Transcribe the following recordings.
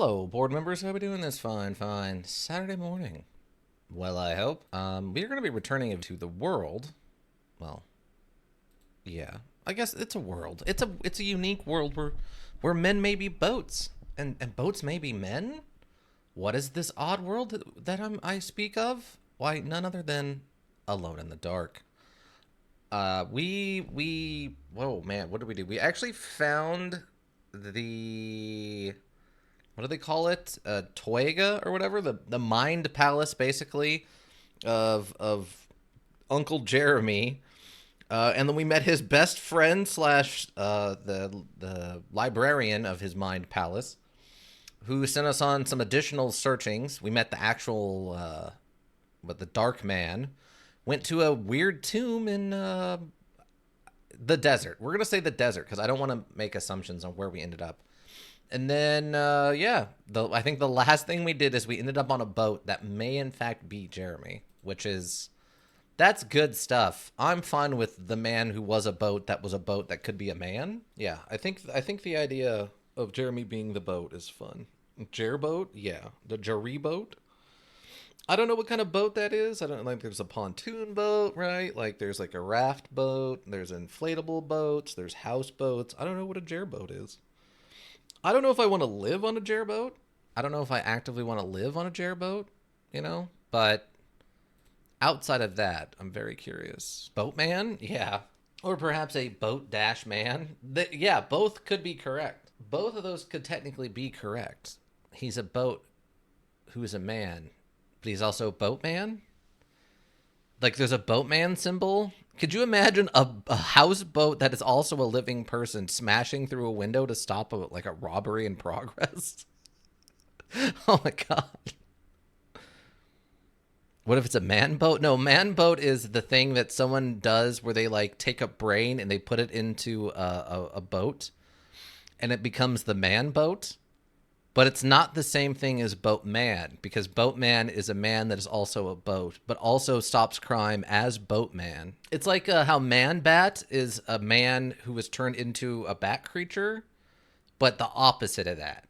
Hello, board members. How are we doing this fine Saturday morning? Well, I hope. We're going to be returning to the world. Well, yeah. I guess it's a world. It's a unique world where men may be boats and boats may be men. What is this odd world that I speak of? Why, none other than Alone in the Dark. We whoa man, what did we do? We actually found the what do they call it? Toega or whatever, the mind palace basically of Uncle Jeremy. And then we met his best friend slash the librarian of his mind palace, who sent us on some additional searchings. We met the actual the Dark Man. Went to a weird tomb in the desert. We're gonna say the desert because I don't want to make assumptions on where we ended up. And then, I think the last thing we did is we ended up on a boat that may in fact be Jeremy, that's good stuff. I'm fine with the man who was a boat that could be a man. Yeah, I think the idea of Jeremy being the boat is fun. Jer boat, yeah, the Jerry boat. I don't know what kind of boat that is. I don't like. There's a pontoon boat, right? Like there's like a raft boat. There's inflatable boats. There's houseboats. I don't know what a Jer boat is. I don't know if I want to live on a jerboat. I don't know if I actively want to live on a jerboat, but outside of that, I'm very curious. Boatman? Yeah. Or perhaps a boat dash man? Yeah, both could be correct. Both of those could technically be correct. He's a boat who is a man, but he's also boatman? Like there's a boatman symbol? Could you imagine a houseboat that is also a living person smashing through a window to stop a robbery in progress? Oh my god. What if it's a man boat? No, man boat is the thing that someone does where they like take a brain and they put it into a boat and it becomes the man boat. But it's not the same thing as boatman because boatman is a man that is also a boat, but also stops crime as boatman. It's like how man bat is a man who was turned into a bat creature, but the opposite of that.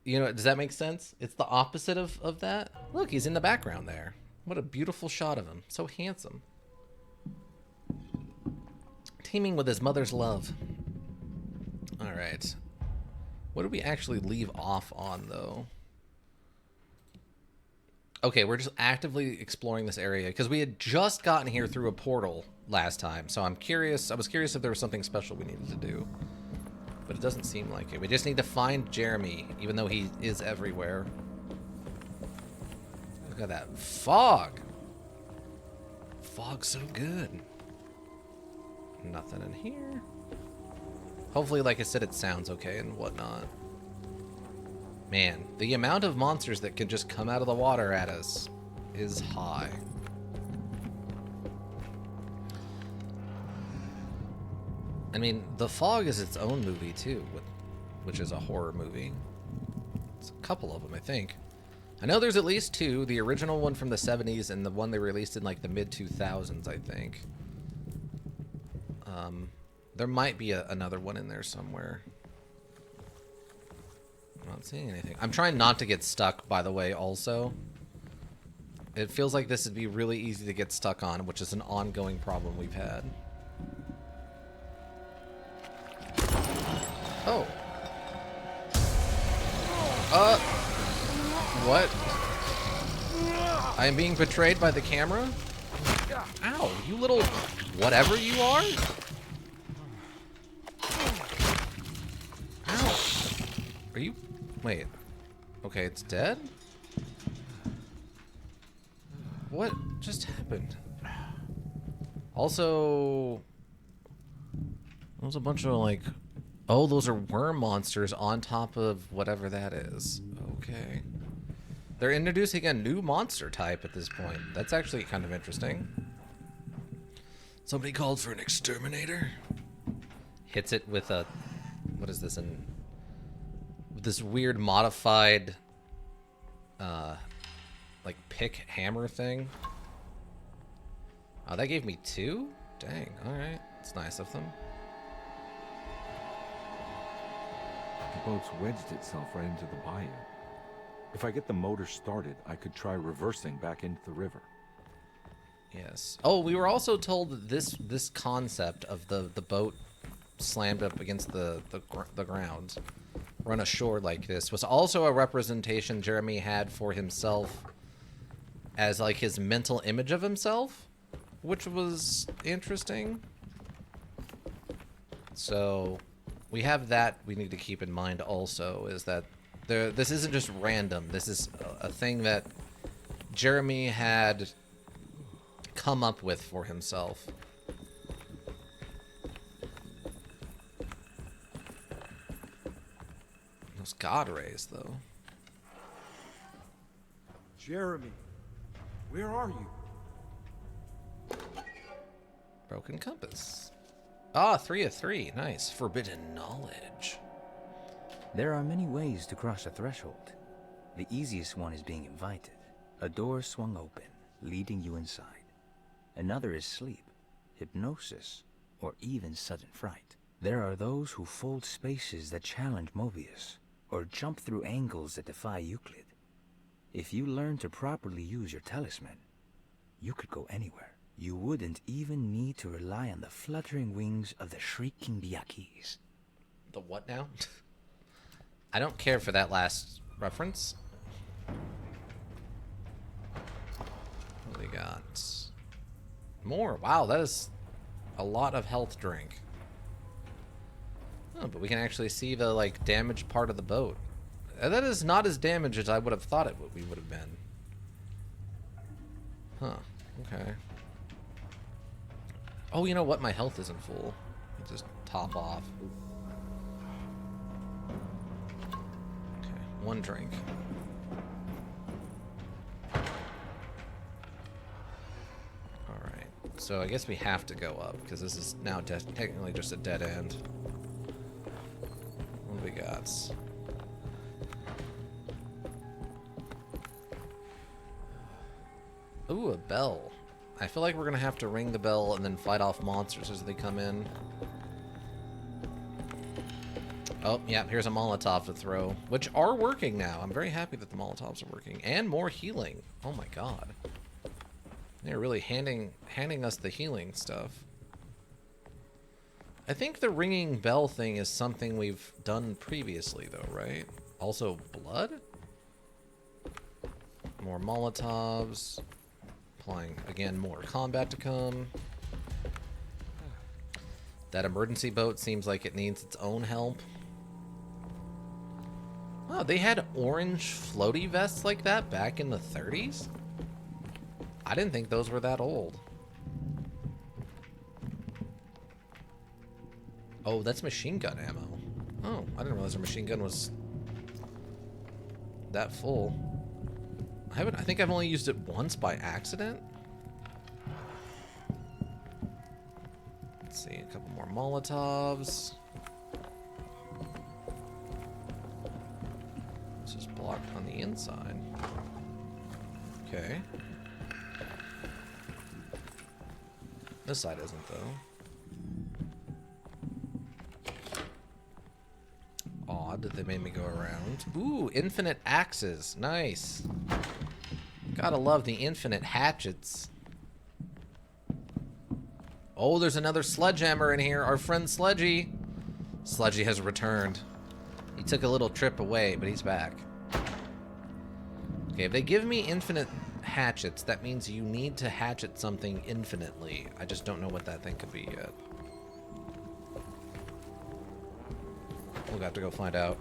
Does that make sense? It's the opposite of that. Look, he's in the background there. What a beautiful shot of him. So handsome. Teeming with his mother's love. All right. What did we actually leave off on, though? Okay, we're just actively exploring this area because we had just gotten here through a portal last time. So I'm curious. I was curious if there was something special we needed to do. But it doesn't seem like it. We just need to find Jeremy, even though he is everywhere. Look at that fog. Fog's so good. Nothing in here. Hopefully, like I said, it sounds okay and whatnot. Man, the amount of monsters that can just come out of the water at us is high. I mean, The Fog is its own movie, too, which is a horror movie. It's a couple of them, I think. I know there's at least two. The original one from the 70s and the one they released in, like, the mid-2000s, I think. There might be another one in there somewhere. I'm not seeing anything. I'm trying not to get stuck, by the way, also. It feels like this would be really easy to get stuck on, which is an ongoing problem we've had. Oh. What? I am being betrayed by the camera? Ow, you little whatever you are? Ow. Are you... Wait. Okay, it's dead? What just happened? Also... There's a bunch of, like... Oh, those are worm monsters on top of whatever that is. Okay. They're introducing a new monster type at this point. That's actually kind of interesting. Somebody called for an exterminator? Hits it with a... What is this? This weird modified... like pick hammer thing. Oh, that gave me 2? Dang, alright. It's nice of them. the boat's wedged itself right into the bayou. If I get the motor started, I could try reversing back into the river. Yes. Oh, we were also told that this concept of the boat slammed up against the ground, run ashore like this, was also a representation Jeremy had for himself as like his mental image of himself, which was interesting. So we have that we need to keep in mind also, is that this isn't just random. This is a thing that Jeremy had come up with for himself. Those God rays, though. Jeremy, where are you? Broken compass. Ah, 3 of 3. Nice. Forbidden knowledge. There are many ways to cross a threshold. The easiest one is being invited. A door swung open, leading you inside. Another is sleep, hypnosis, or even sudden fright. There are those who fold spaces that challenge Mobius, or jump through angles that defy Euclid. If you learn to properly use your talisman, you could go anywhere. You wouldn't even need to rely on the fluttering wings of the shrieking Byakhees. The what now? I don't care for that last reference. What do we got? More. Wow, that is a lot of health drink. Oh, but we can actually see the like damaged part of the boat. That is not as damaged as I would have thought it would have been. Huh. Okay. Oh, you know what? My health isn't full. I'll just top off. Okay, 1 drink. Alright, so I guess we have to go up, because this is now technically just a dead end. What do we got? Ooh, a bell. I feel like we're gonna have to ring the bell and then fight off monsters as they come in. Oh, yeah, here's a Molotov to throw, which are working now. I'm very happy that the Molotovs are working. And more healing. Oh my god. They're really handing us the healing stuff. I think the ringing bell thing is something we've done previously, though, right? Also, blood? More Molotovs. Applying, again, more combat to come. That emergency boat seems like it needs its own help. Oh, they had orange floaty vests like that back in the 30s? I didn't think those were that old. Oh, that's machine gun ammo. Oh, I didn't realize their machine gun was that full. I think I've only used it once by accident. Let's see, a couple more Molotovs. This is blocked on the inside. Okay. This side isn't, though. Odd that they made me go around. Ooh, infinite axes. Nice. Gotta love the infinite hatchets. Oh, there's another sledgehammer in here. Our friend Sledgy. Sledgy has returned. He took a little trip away, but he's back. Okay, if they give me infinite hatchets, that means you need to hatchet something infinitely. I just don't know what that thing could be yet. We'll have to go find out.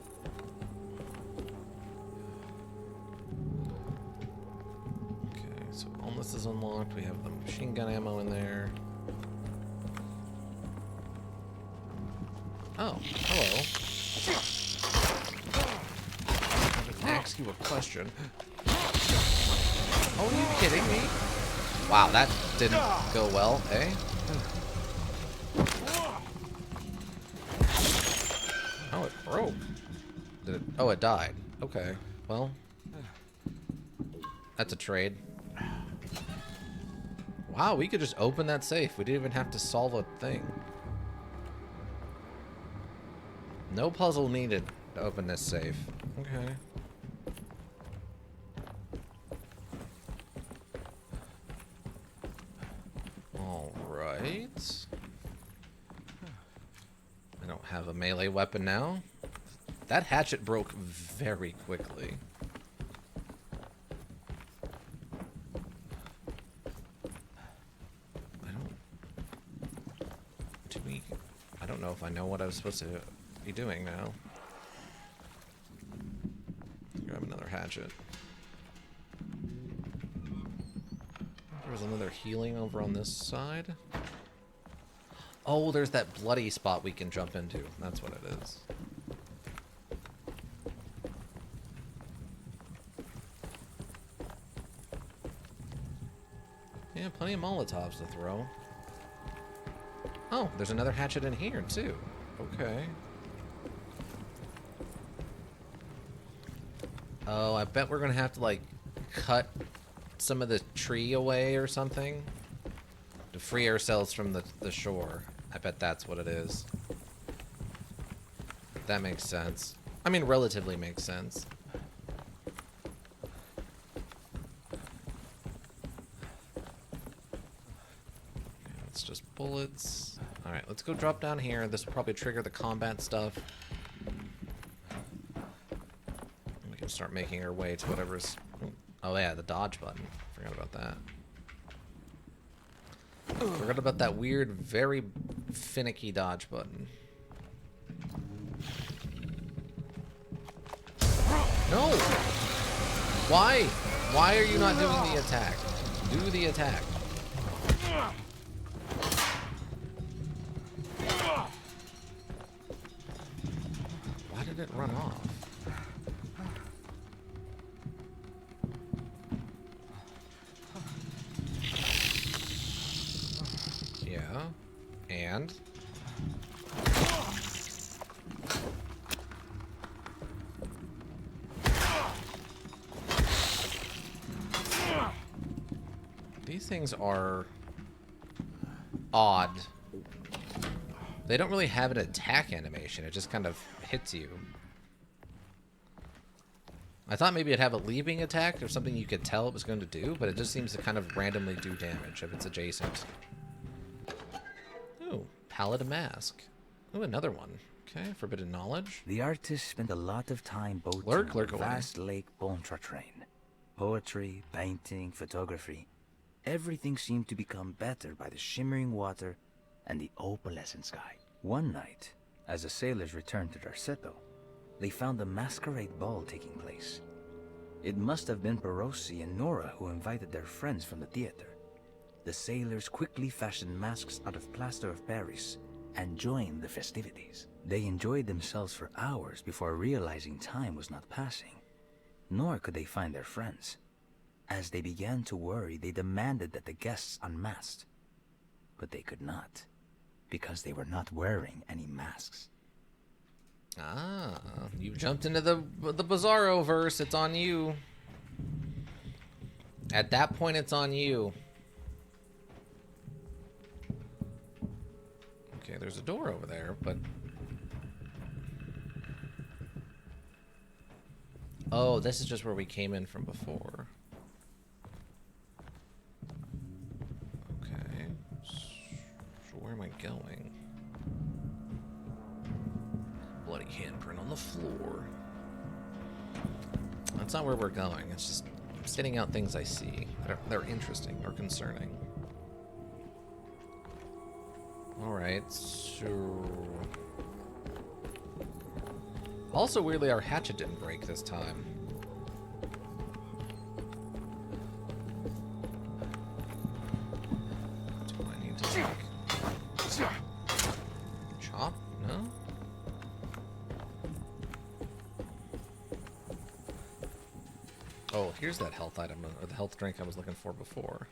Okay, so all this is unlocked. We have the machine gun ammo in there. Oh, hello. I'm gonna ask you a question. Oh, are you kidding me? Wow, that didn't go well, eh? Oh, it broke. Did it? Oh, it died. Okay. Well, that's a trade. Wow, we could just open that safe. We didn't even have to solve a thing. No puzzle needed. to open this safe. Okay. Alright. I don't have a melee weapon now. That hatchet broke very quickly. I don't know if I know what I was supposed to be doing now. Grab another hatchet. There's another healing over on this side. Oh, there's that bloody spot we can jump into. That's what it is. Yeah, plenty of Molotovs to throw. Oh, there's another hatchet in here, too. Okay. Oh, I bet we're gonna have to, like, cut some of the tree away or something to free ourselves from the shore. I bet that's what it is. That makes sense. I mean, relatively makes sense. It's just bullets. Alright, let's go drop down here. This will probably trigger the combat stuff. We can start making our way to whatever's... Oh yeah, the dodge button. Forgot about that. Forgot about that weird, very finicky dodge button. No! Why? Why are you not doing the attack? Do the attack. Why did it run off? Yeah. And? These things are odd. They don't really have an attack animation. It just kind of hits you. I thought maybe it'd have a leaping attack or something you could tell it was going to do, but it just seems to kind of randomly do damage if it's adjacent. Ooh, Paladin Mask. Ooh, another one. Okay, Forbidden Knowledge. The artist spent a lot of time boating Lurk on the away. vast Lake Pontchartrain. Poetry, painting, photography. Everything seemed to become better by the shimmering water and the opalescent sky. One night, as the sailors returned to their settle, they found a masquerade ball taking place. It must have been Perosi and Nora who invited their friends from the theater. The sailors quickly fashioned masks out of plaster of Paris and joined the festivities. They enjoyed themselves for hours before realizing time was not passing. Nor could they find their friends. As they began to worry, they demanded that the guests unmasked. But they could not, because they were not wearing any masks. Ah, you jumped into the Bizarro verse. It's on you. At that point, it's on you. Okay, there's a door over there, but... Oh, this is just where we came in from before. Okay. So where am I going? Bloody handprint on the floor. That's not where we're going. It's just spitting out things I see that are interesting or concerning. Alright, so... Also, weirdly, our hatchet didn't break this time. Do I need to, like... chop? No? Oh, here's that health item, or the health drink I was looking for before.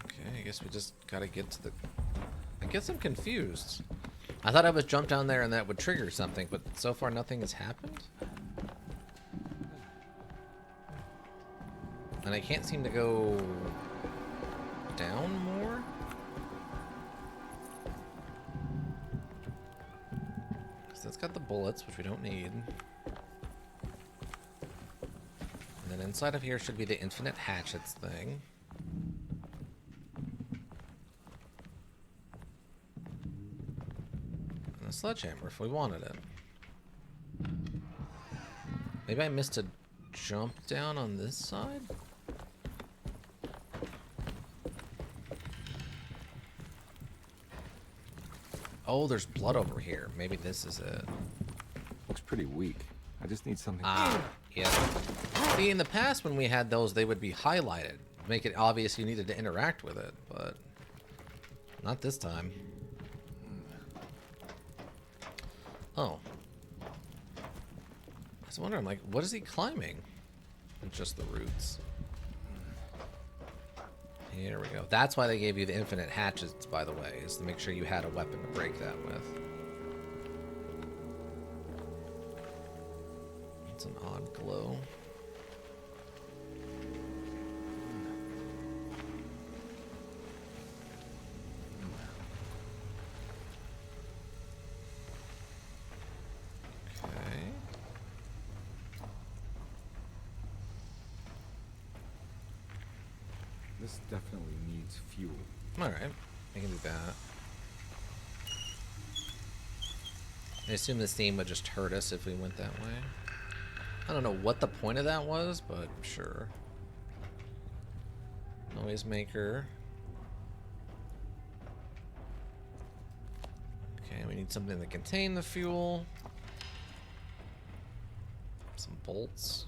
Okay, I guess we just gotta get to the... I guess I'm confused. I thought I was jump down there and that would trigger something, but so far nothing has happened? And I can't seem to go... down more? got the bullets, which we don't need. And then inside of here should be the infinite hatchets thing. And a sledgehammer if we wanted it. Maybe I missed a jump down on this side? Oh, there's blood over here. Maybe this is it. Looks pretty weak. I just need something. Ah, yeah. See, in the past when we had those, they would be highlighted. Make it obvious you needed to interact with it, but not this time. Oh. I was wondering, like, what is he climbing? Just the roots. Here we go. That's why they gave you the infinite hatchets, by the way, is to make sure you had a weapon to break that with. It's an odd glow. Okay. This definitely needs fuel. Alright, I can do that. I assume this theme would just hurt us if we went that way. I don't know what the point of that was, but sure. Noisemaker. Okay, we need something to contain the fuel. Some bolts.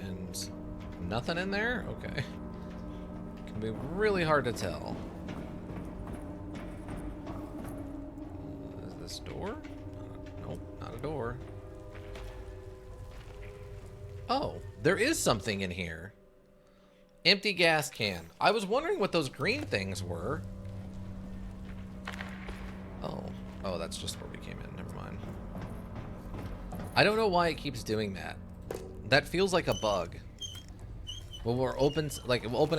And nothing in there? Okay. Can be really hard to tell. Is this door? Nope, not a door. Oh, there is something in here. Empty gas can. I was wondering what those green things were. Oh. Oh, that's just where we came in. Never mind. I don't know why it keeps doing that. That feels like a bug. Well, we'll open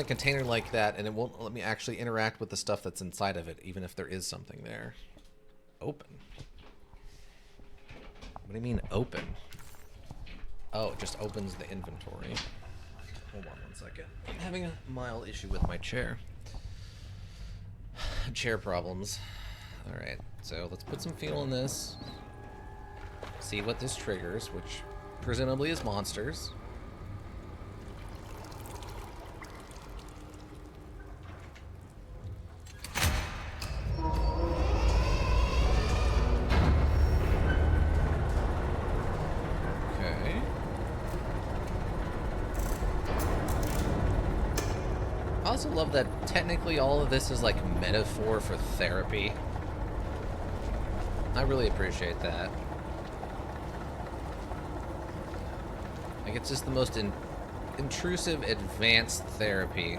a container like that, and it won't let me actually interact with the stuff that's inside of it, even if there is something there. Open. What do you mean open? Oh, it just opens the inventory. Hold on one second. I'm having a mild issue with my chair. Chair problems. Alright, so let's put some fuel in this. See what this triggers, which presumably is monsters. Okay. I also love that technically all of this is like metaphor for therapy. I really appreciate that. Like, it's just the most intrusive, advanced therapy.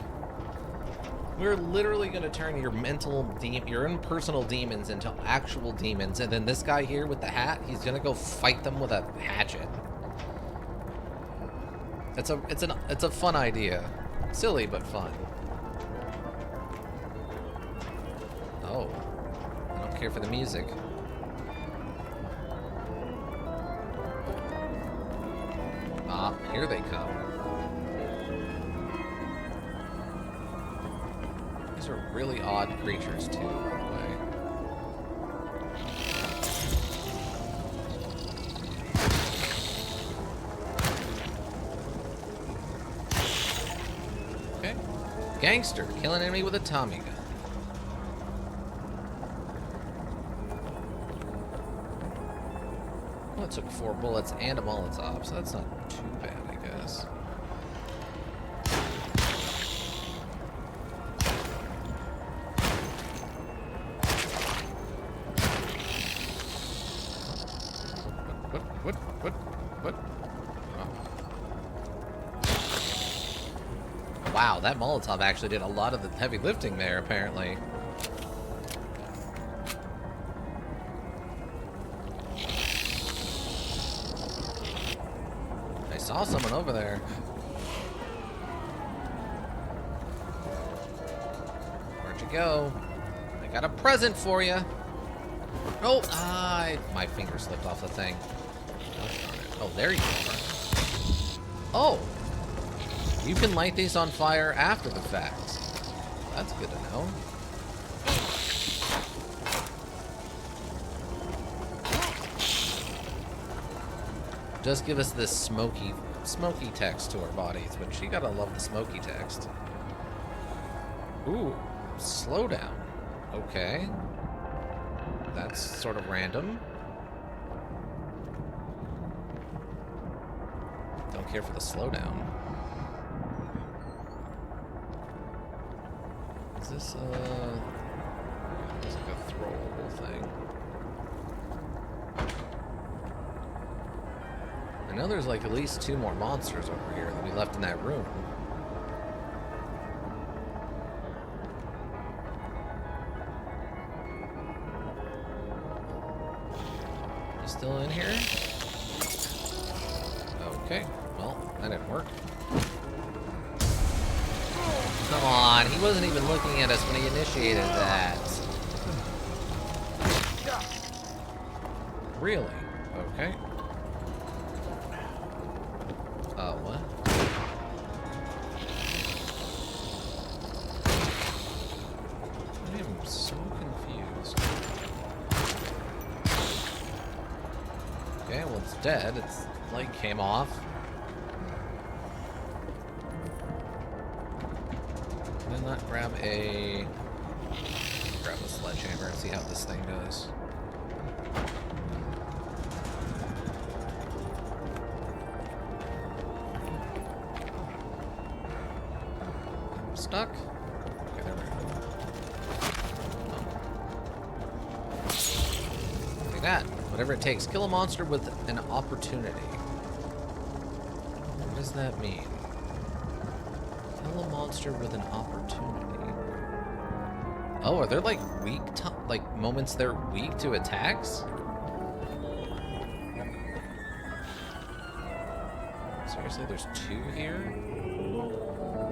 We're literally going to turn your your impersonal demons into actual demons, and then this guy here with the hat, he's going to go fight them with a hatchet. It's a fun idea. Silly, but fun. Oh. I don't care for the music. Ah, here they come. These are really odd creatures, too, by the way. Okay. Gangster, kill an enemy with a Tommy gun. Well, it took 4 bullets and a Molotov, so that's not too bad, I guess. What? Oh. Wow, that Molotov actually did a lot of the heavy lifting there, apparently. I saw someone over there. Where'd you go? I I got a present for you. Oh, my finger slipped off the thing. Oh, there you are. Oh, you can light these on fire after the fact. That's good to know. Does give us this smoky text to our bodies, which you gotta love the smoky text. Ooh, slow down. Okay. That's sort of random. Don't care for the slowdown. Is this, it's like a throwable thing. I know there's like at least 2 more monsters over here that we left in that room. You still in here? Okay, well, that didn't work. Come on, he wasn't even looking at us when he initiated that. Really? Okay. What? I am so confused. Okay, well, it's dead. Its leg came off. Did I not grab a sledgehammer and see how this thing goes? Stuck? Okay, there we go. Oh. Like that. Whatever it takes. Kill a monster with an opportunity. What does that mean? Kill a monster with an opportunity. Oh, are there like moments they're weak to attacks? Seriously, there's 2 here?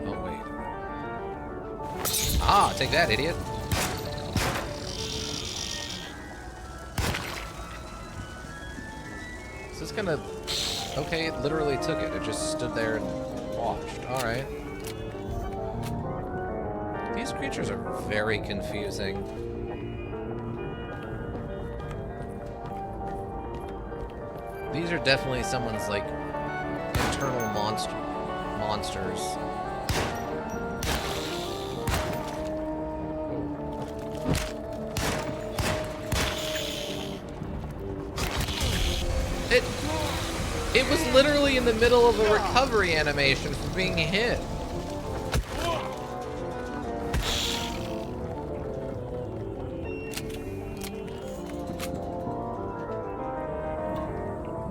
Oh, wait. Ah, take that, idiot. Is this gonna... Okay, it literally took it. It just stood there and watched. Alright. These creatures are very confusing. These are definitely someone's, like, internal monsters. It was literally in the middle of a recovery animation for being hit.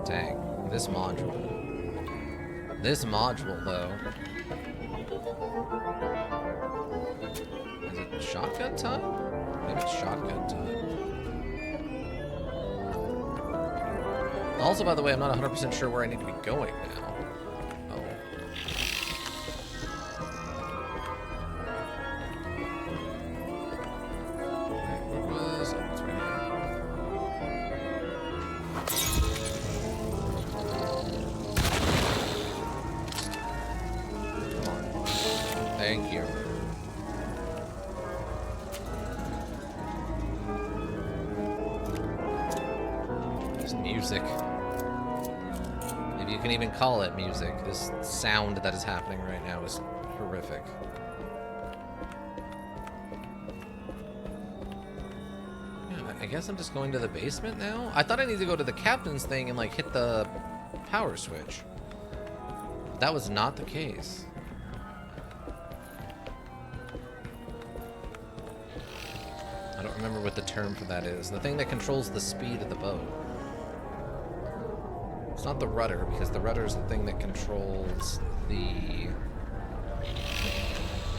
Dang, this module. This module, though. Is it shotgun time? Maybe it's shotgun time. Also, by the way, I'm not 100% sure where I need to be going now. Oh. Where was it? It's right here. Come on. Thank you. This music. If you can even call it music, this sound that is happening right now is horrific. Yeah, I guess I'm just going to the basement now? I thought I needed to go to the captain's thing and, like, hit the power switch. That was not the case. I don't remember what the term for that is. The thing that controls the speed of the boat. It's not the rudder, because the rudder is the thing that controls the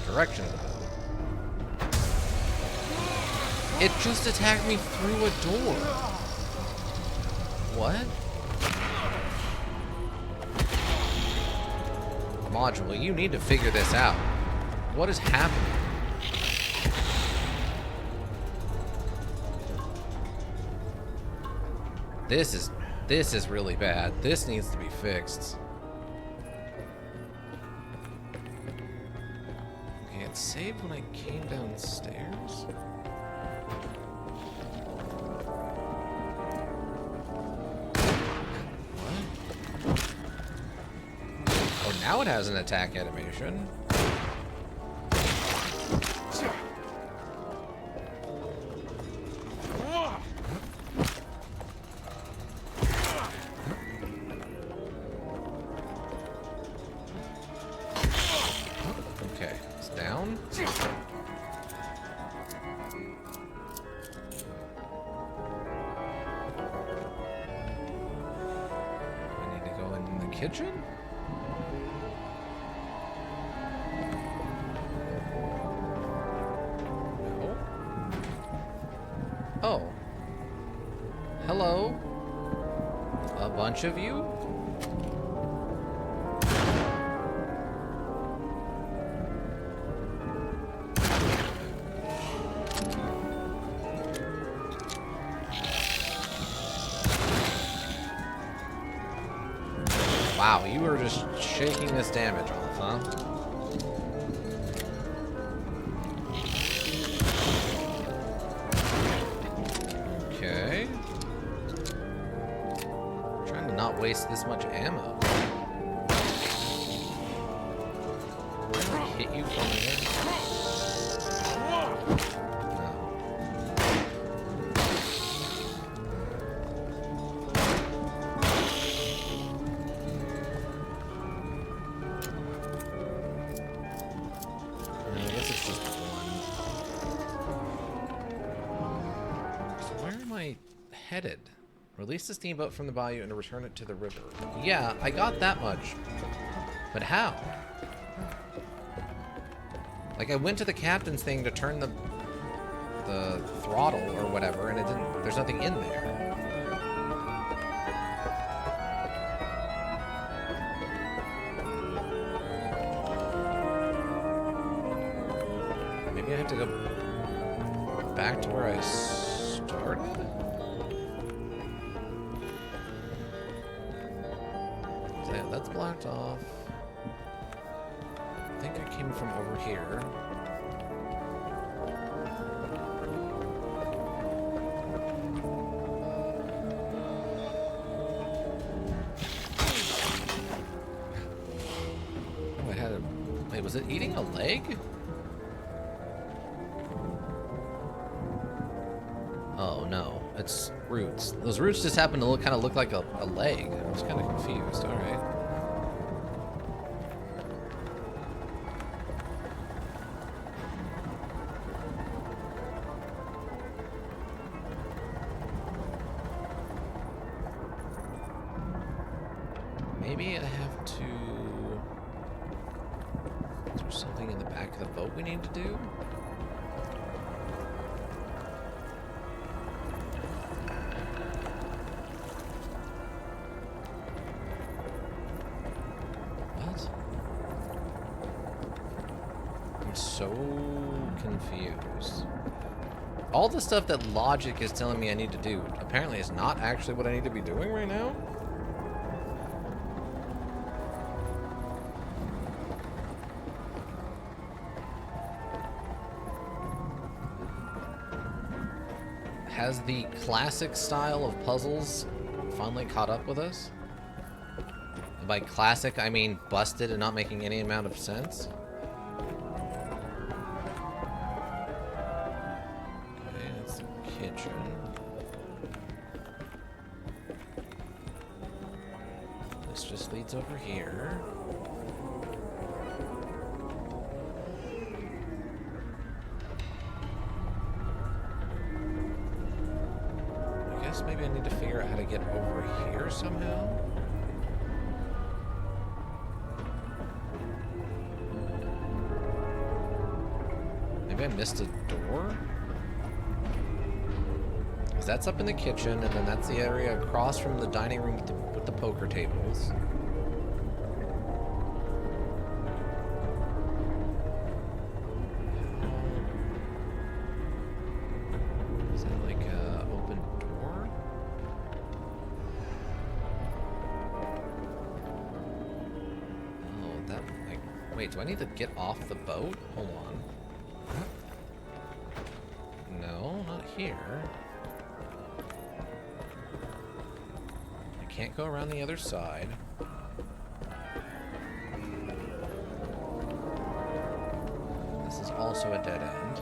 direction of the boat. It just attacked me through a door. What? Module, you need to figure this out. What is happening? This is really bad. This needs to be fixed. Okay, it saved when I came downstairs. What? Oh, now it has an attack animation. Okay, it's down. I need to go in the kitchen? No. Oh. Hello. A bunch of you? Wow, you were just shaking this damage off, huh? Okay. Trying to not waste this much ammo. Can I hit you from here? No. I guess it's just one. So where am I headed? Release the steamboat from the bayou and return it to the river. Yeah, I got that much. But how? Like, I went to the captain's thing to turn the throttle or whatever, and it didn't. There's nothing in there. Maybe I have to go back to where I started? So yeah, that's blocked off. I think I came from over here. Oh, I had a... Wait, was it eating a leg? Oh no, it's roots. Those roots just happen to kind of look like a leg. I was kind of confused. All right. Maybe I have to... Is there something in the back of the boat we need to do? What? I'm so confused. All the stuff that logic is telling me I need to do apparently is not actually what I need to be doing right now. Has the classic style of puzzles finally caught up with us? And by classic, I mean busted and not making any amount of sense. Okay, that's the kitchen. This just leads over here. Maybe I need to figure out how to get over here somehow. Maybe I missed a door? Because that's up in the kitchen, and then that's the area across from the dining room with the poker tables. Is that like a open door? Wait, do I need to get off the boat? Hold on. No, not here. I can't go around the other side. This is also a dead end.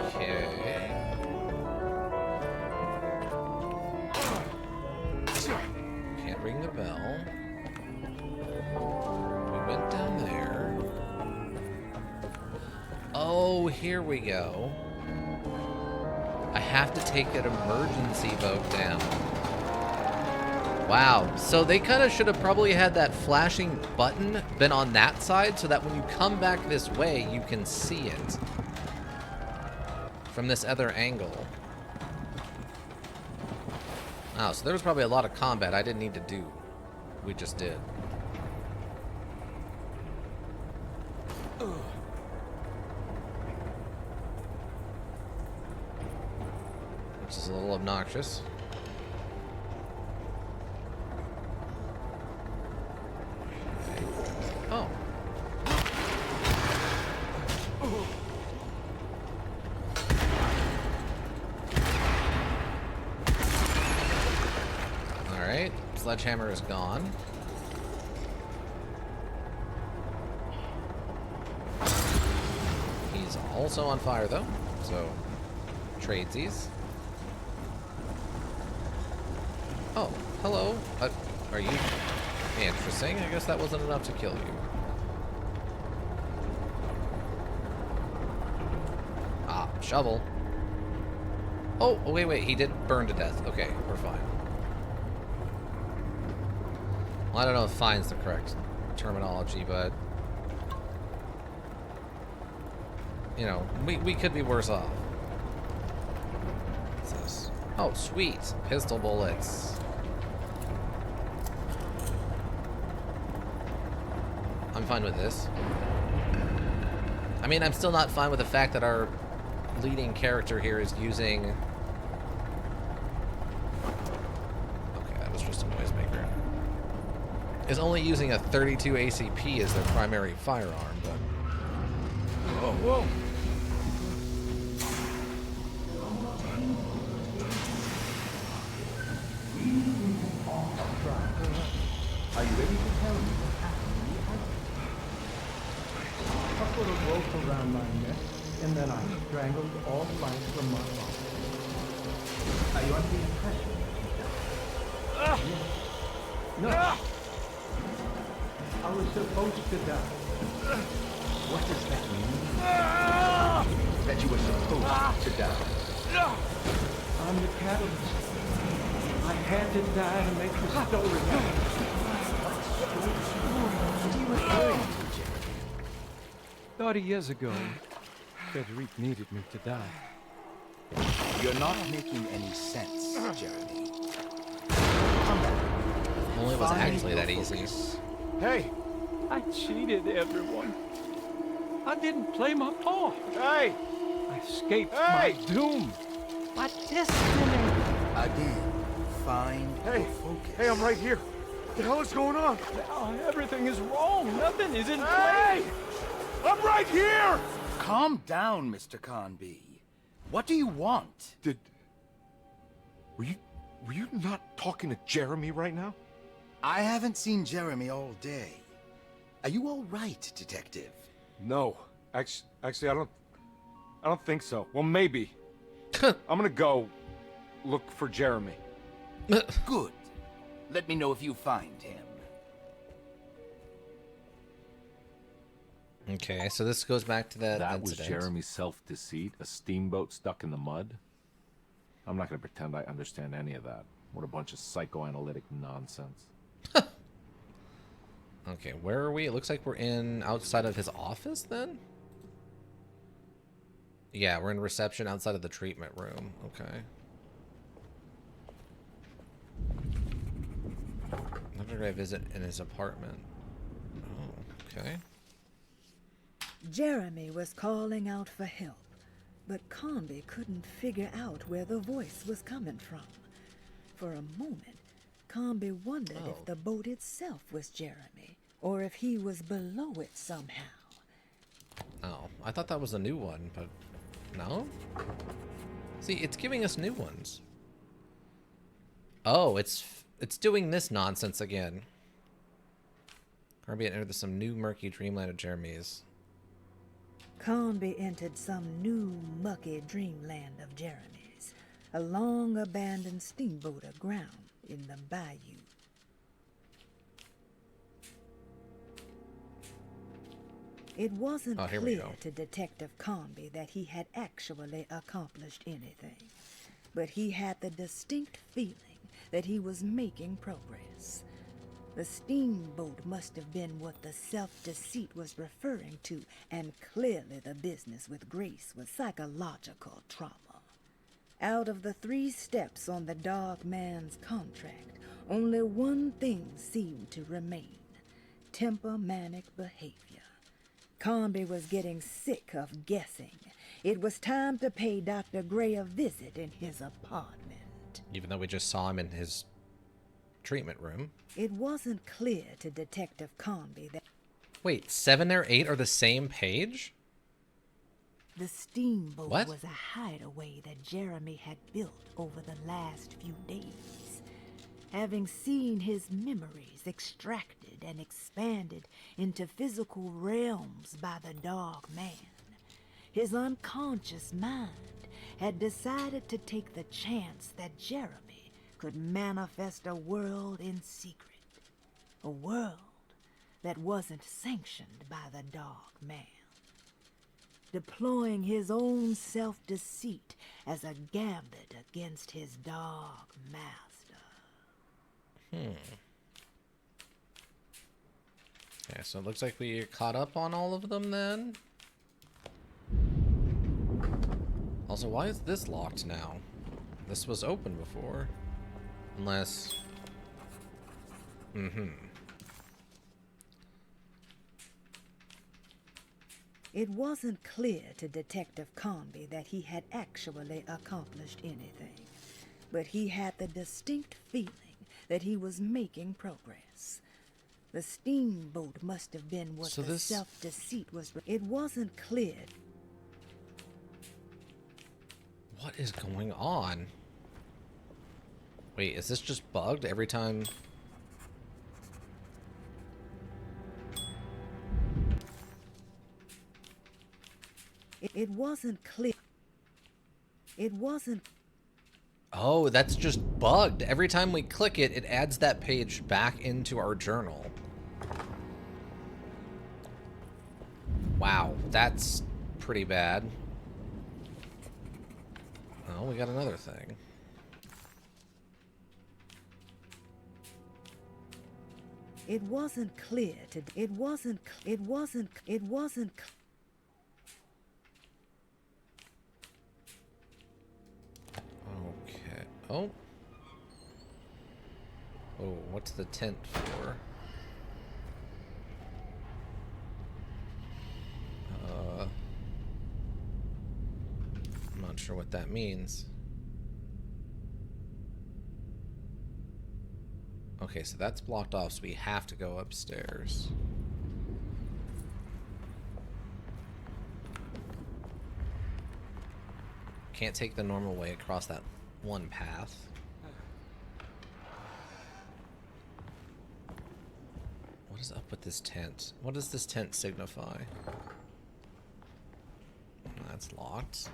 Okay. Can't ring the bell. We went down there. Oh, here we go. I have to take an emergency boat down. Wow. So they kind of should have probably had that flashing button been on that side so that when you come back this way, you can see it from this other angle. Oh, so there was probably a lot of combat I didn't need to do. We just did. Which is a little obnoxious. Oh. Alright, sledgehammer is gone. He's also on fire though, so tradesies. Oh, hello. Are you interesting? I guess that wasn't enough to kill you. Ah, shovel. Oh, wait, he did burn to death. Okay, we're fine. Well, I don't know if fine's the correct terminology, but you know, we could be worse off. What's this? Oh, sweet. Pistol bullets. I'm fine with this. I mean, I'm still not fine with the fact that our leading character here is using... Okay, that was just a noisemaker. Is only using a 32 ACP as their primary firearm, but... Whoa, whoa! Are you ready to tell me what happened in the attic? I put a rope around my neck, and then I strangled all life from my body. Are you under the impression that you died? Yes. No. I was supposed to die. What does that mean? That you were supposed to die? I'm the catalyst. I had to die to make the story happen. What are you referring to, Jeremy? 30 years ago, Frederic needed me to die. You're not making any sense, Jeremy. Only it was actually that easy. Hey! I cheated everyone. I didn't play my part. Hey! I escaped Hey! my doom. My destiny. Again, find Hey! your focus. Hey, I'm right here. What the hell is going on? Now everything is wrong. Nothing is in Hey! place. I'm right here! Calm down, Mr. Conby. What do you want? Were you not talking to Jeremy right now? I haven't seen Jeremy all day. Are you all right, Detective? No. Actually, I don't think so. Well, maybe. I'm gonna go look for Jeremy. Good. Let me know if you find him. Okay, so this goes back to that That was incident. Jeremy's self-deceit, a steamboat stuck in the mud. I'm not gonna pretend I understand any of that. What a bunch of psychoanalytic nonsense. Okay, where are we? It looks like we're in outside of his office then? Yeah, we're in reception outside of the treatment room. Okay. Never did I visit in his apartment? Oh, okay. Jeremy was calling out for help, but Conby couldn't figure out where the voice was coming from. for a moment, Comby wondered Oh. if the boat itself was Jeremy, or if he was below it somehow. Oh, I thought that was a new one, but no? See, it's giving us new ones. Oh, it's doing this nonsense again. Comby entered some new murky dreamland of Jeremy's. Comby entered some new mucky dreamland of Jeremy's, a long-abandoned steamboat aground in the bayou. It wasn't Oh, here we clear go. to Detective Comby that he had actually accomplished anything, but he had the distinct feeling that he was making progress. The steamboat must have been what the self-deceit was referring to, and clearly the business with Grace was psychological trauma. Out of the 3 steps on the dog man's contract, only one thing seemed to remain: temper-manic behavior. Comby was getting sick of guessing. It was time to pay Dr. Gray a visit in his apartment. Even though we just saw him in his treatment room. It wasn't clear to Detective Comby that Wait, 7 or 8 are the same page? the steamboat What? was a hideaway that Jeremy had built over the last few days. Having seen his memories extracted and expanded into physical realms by the dog man, his unconscious mind had decided to take the chance that Jeremy could manifest a world in secret. A world that wasn't sanctioned by the dog man. Deploying his own self-deceit as a gambit against his dog master. Okay, so it looks like we caught up on all of them then. Also, why is this locked now? This was open before. Unless... It wasn't clear to Detective Comby that he had actually accomplished anything, but he had the distinct feeling that he was making progress. The steamboat must have been what So the this- self-deceit was. It wasn't clear. What is going on? Wait, is this just bugged every time? It wasn't clear. It wasn't. Oh, that's just bugged. Every time we click it, it adds that page back into our journal. Wow, that's pretty bad. Oh, we got another thing. It wasn't clear to. It wasn't. It wasn't. It wasn't. Okay. Oh. Oh, what's the tent for? I'm not sure what that means. Okay, so that's blocked off, so we have to go upstairs. Can't take the normal way across that one path. What is up with this tent? What does this tent signify? That's locked.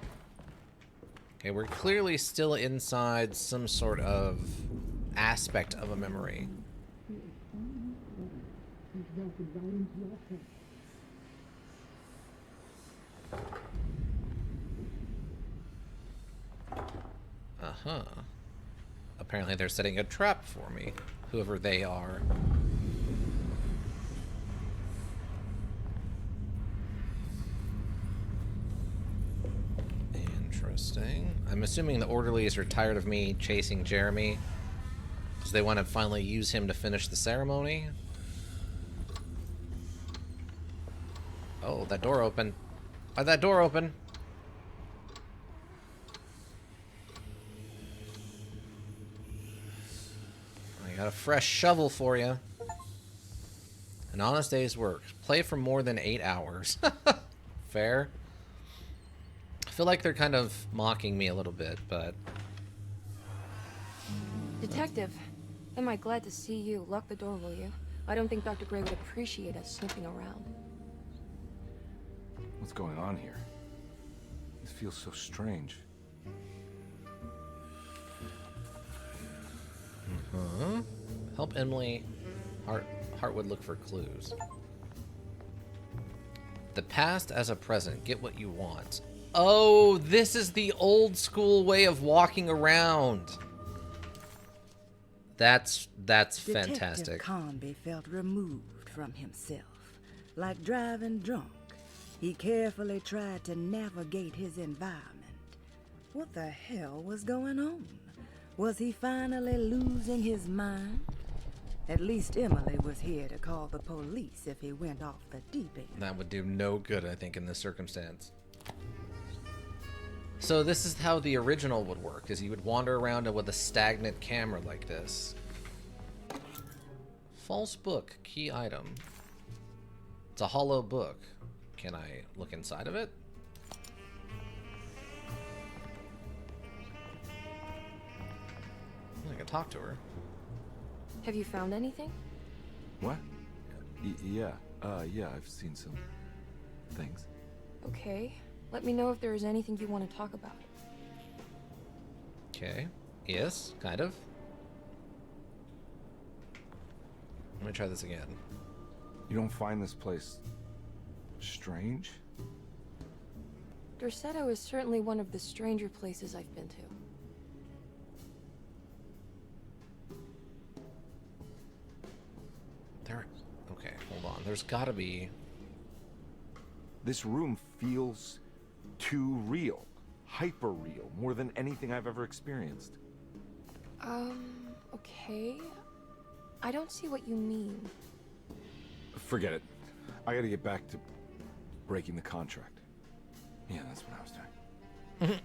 Okay, we're clearly still inside some sort of aspect of a memory. Uh-huh. Apparently they're setting a trap for me, whoever they are. Interesting. I'm assuming the orderlies are tired of me chasing Jeremy, because they want to finally use him to finish the ceremony. Oh, that door open. Why'd that door open? got a fresh shovel for you. An honest day's work. Play for more than 8 hours. Fair. I feel like they're kind of mocking me a little bit, but... Detective, am I glad to see you. Lock the door, will you? I don't think Dr. Gray would appreciate us snooping around. What's going on here? This feels so strange. Help Emily Hartwood look for clues. The past as a present. Get what you want. Oh, this is the old school way of walking around. That's Detective fantastic. Comby felt removed from himself. Like driving drunk, he carefully tried to navigate his environment. What the hell was going on? Was he finally losing his mind? At least Emily was here to call the police if he went off the deep end. That would do no good, I think, in this circumstance. So this is how the original would work, is you would wander around with a stagnant camera like this. False book, key item. It's a hollow book. Can I look inside of it? I can talk to her. Have you found anything? What? Yeah, I've seen some things. Okay. Let me know if there is anything you want to talk about. Okay. Yes, kind of. Let me try this again. You don't find this place strange? Derceto is certainly one of the stranger places I've been to. Okay, hold on. There's gotta be... This room feels too real. Hyper real. More than anything I've ever experienced. Okay. I don't see what you mean. Forget it. I gotta get back to breaking the contract. Yeah, that's what I was doing.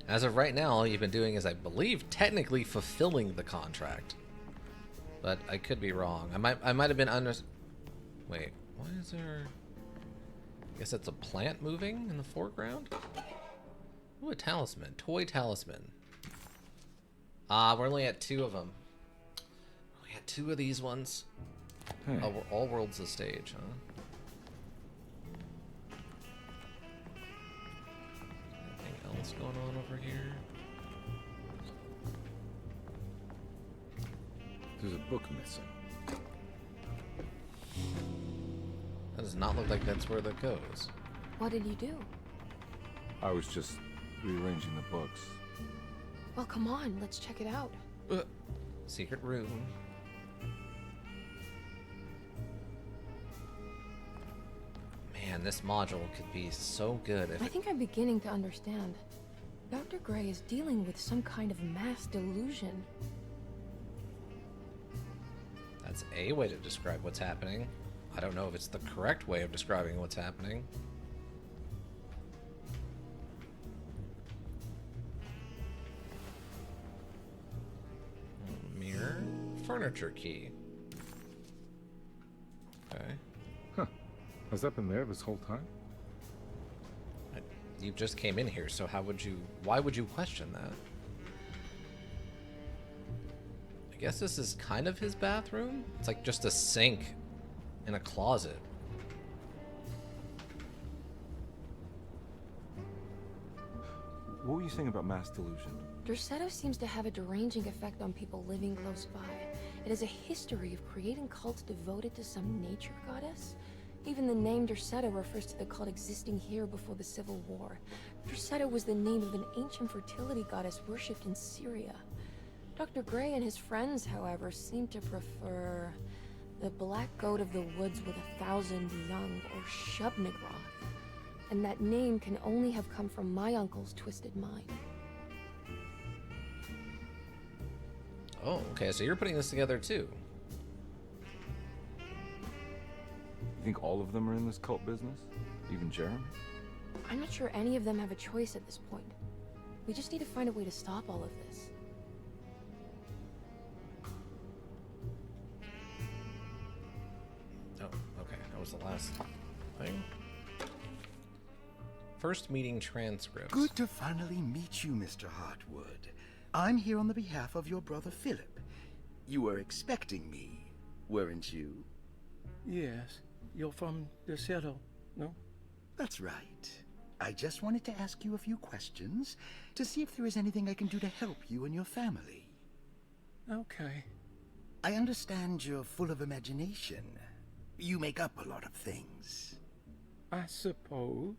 As of right now, all you've been doing is, I believe, technically fulfilling the contract. But I could be wrong. I might have been under... Wait, why is there... I guess that's a plant moving in the foreground? Ooh, a talisman. Toy talisman. Ah, we're only at 2 of them. We had 2 of these ones. Hey. Oh, all world's a stage, huh? Anything else going on over here? There's a book missing. That does not look like that's where that goes. What did you do? I was just rearranging the books. Well, come on. Let's check it out. Secret room. Man, this module could be so good if I think I'm beginning to understand. Dr. Gray is dealing with some kind of mass delusion. That's a way to describe what's happening. I don't know if it's the correct way of describing what's happening. Mirror. Furniture key. Okay. Has that been there this whole time? You just came in here, so why would you question that? I guess this is kind of his bathroom. It's like just a sink in a closet. What were you saying about mass delusion? Derceto seems to have a deranging effect on people living close by. It has a history of creating cults devoted to some nature goddess. Even the name Derceto refers to the cult existing here before the Civil War. Derceto was the name of an ancient fertility goddess worshipped in Syria. Dr. Gray and his friends, however, seem to prefer the Black Goat of the Woods with 1,000 Young, or Shub-Nigroth. And that name can only have come from my uncle's twisted mind. Oh, okay, so you're putting this together too. You think all of them are in this cult business? Even Jeremy? I'm not sure any of them have a choice at this point. We just need to find a way to stop all of this. That was the last thing. First meeting transcript. Good to finally meet you, Mr. Hartwood. I'm here on the behalf of your brother Philip. You were expecting me, weren't you? Yes. You're from the Citadel, no? That's right. I just wanted to ask you a few questions to see if there is anything I can do to help you and your family. Okay. I understand you're full of imagination. You make up a lot of things. I suppose.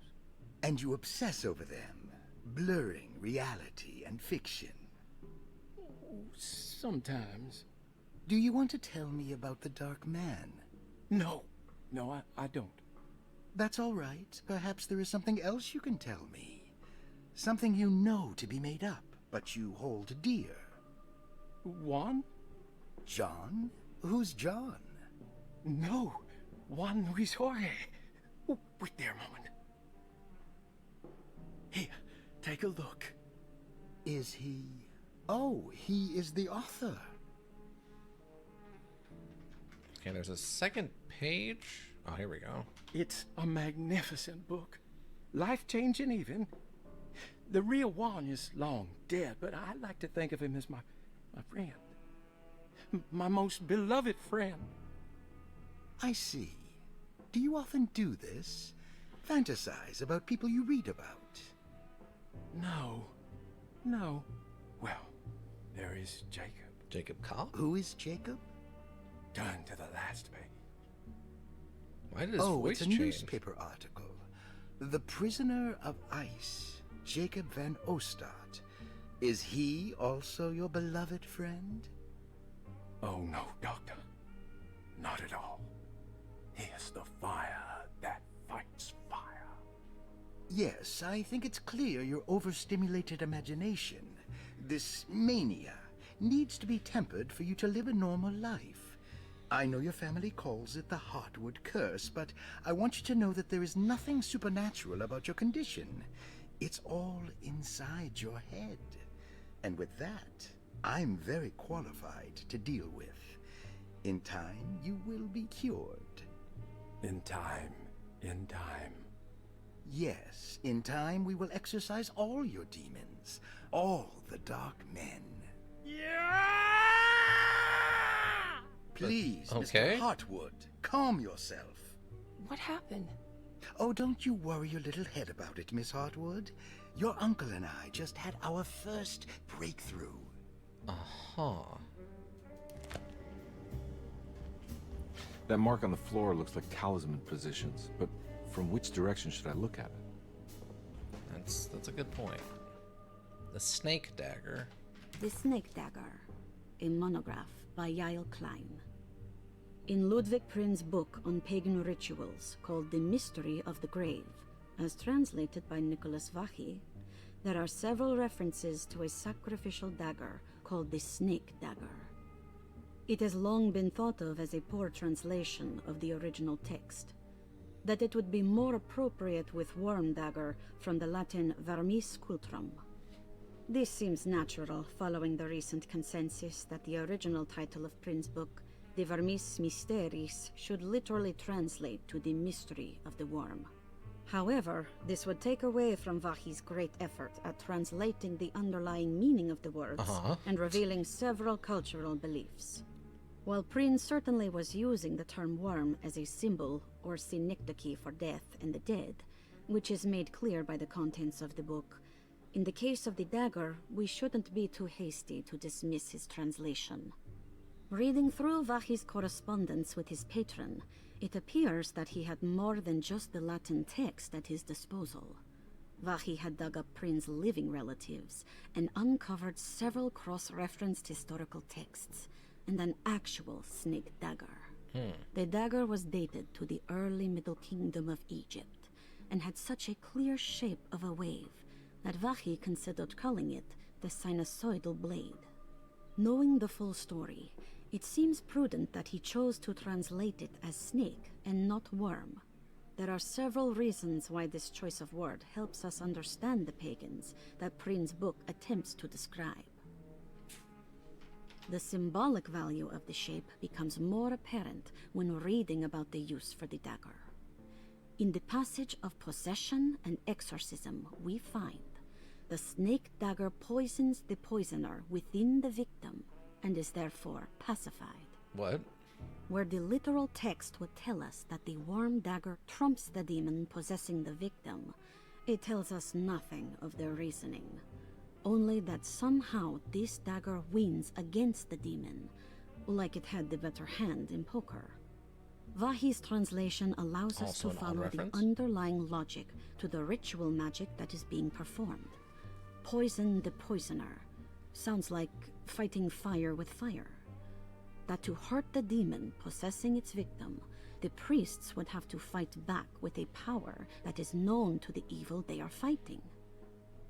And you obsess over them, blurring reality and fiction. Sometimes. Do you want to tell me about the Dark Man? No. No, I don't. That's all right. Perhaps there is something else you can tell me. Something you know to be made up, but you hold dear. Juan? John? Who's John? No. Juan Luis Jorge. Oh, wait there a moment. Here, take a look. Is he... Oh, he is the author. Okay, there's a second page. Oh, here we go. It's a magnificent book. Life-changing even. The real Juan is long dead, but I like to think of him as my friend. My most beloved friend. I see. Do you often do this? Fantasize about people you read about? No. No. Well, there is Jacob. Jacob Cobb? Who is Jacob? Turn to the last page. Why did his Oh, voice it's a change? newspaper article. The Prisoner of Ice, Jacob van Ostad. Is he also your beloved friend? Oh, no, Doctor. Not at all. He is the fire that fights fire. Yes, I think it's clear your overstimulated imagination, this mania, needs to be tempered for you to live a normal life. I know your family calls it the Hartwood Curse, but I want you to know that there is nothing supernatural about your condition. It's all inside your head. And with that, I'm very qualified to deal with. In time, you will be cured. In time. In time. Yes, in time we will exorcise all your demons, all the dark men. Please, Okay. Mr. Hartwood, calm yourself. What happened? Oh, don't you worry your little head about it, Miss Hartwood. Your uncle and I just had our first breakthrough. Uh-huh. That mark on the floor looks like talisman positions, but from which direction should I look at it? That's a good point. The snake dagger. The Snake Dagger, a monograph by Yael Klein. In Ludwig Prin's book on pagan rituals called The Mystery of the Grave, as translated by Nicholas Vachy, there are several references to a sacrificial dagger called the Snake Dagger. It has long been thought of as a poor translation of the original text, that it would be more appropriate with worm dagger from the Latin vermis cultrum. This seems natural following the recent consensus that the original title of Prin's book, De Vermis Mysteris, should literally translate to the mystery of the worm. However, this would take away from Vachy's great effort at translating the underlying meaning of the words and revealing several cultural beliefs. While Prin certainly was using the term worm as a symbol or synecdoche for death and the dead, which is made clear by the contents of the book, in the case of the dagger, we shouldn't be too hasty to dismiss his translation. Reading through Vachy's correspondence with his patron, it appears that he had more than just the Latin text at his disposal. Vachy had dug up Prin's living relatives and uncovered several cross-referenced historical texts and an actual snake dagger. The dagger was dated to the early Middle Kingdom of Egypt and had such a clear shape of a wave that Vachy considered calling it the sinusoidal blade. Knowing the full story, it seems prudent that he chose to translate it as snake and not worm. There are several reasons why this choice of word helps us understand the pagans that Prin's book attempts to describe. The symbolic value of the shape becomes more apparent when reading about the use for the dagger. In the passage of possession and exorcism, we find the snake dagger poisons the poisoner within the victim and is therefore pacified. What? Where the literal text would tell us that the worm dagger trumps the demon possessing the victim, it tells us nothing of their reasoning. Only that somehow this dagger wins against the demon, like it had the better hand in poker. Vahi's translation allows us Also to an odd follow the reference. underlying logic to the ritual magic that is being performed. Poison the poisoner sounds like fighting fire with fire. That to hurt the demon possessing its victim, the priests would have to fight back with a power that is known to the evil they are fighting.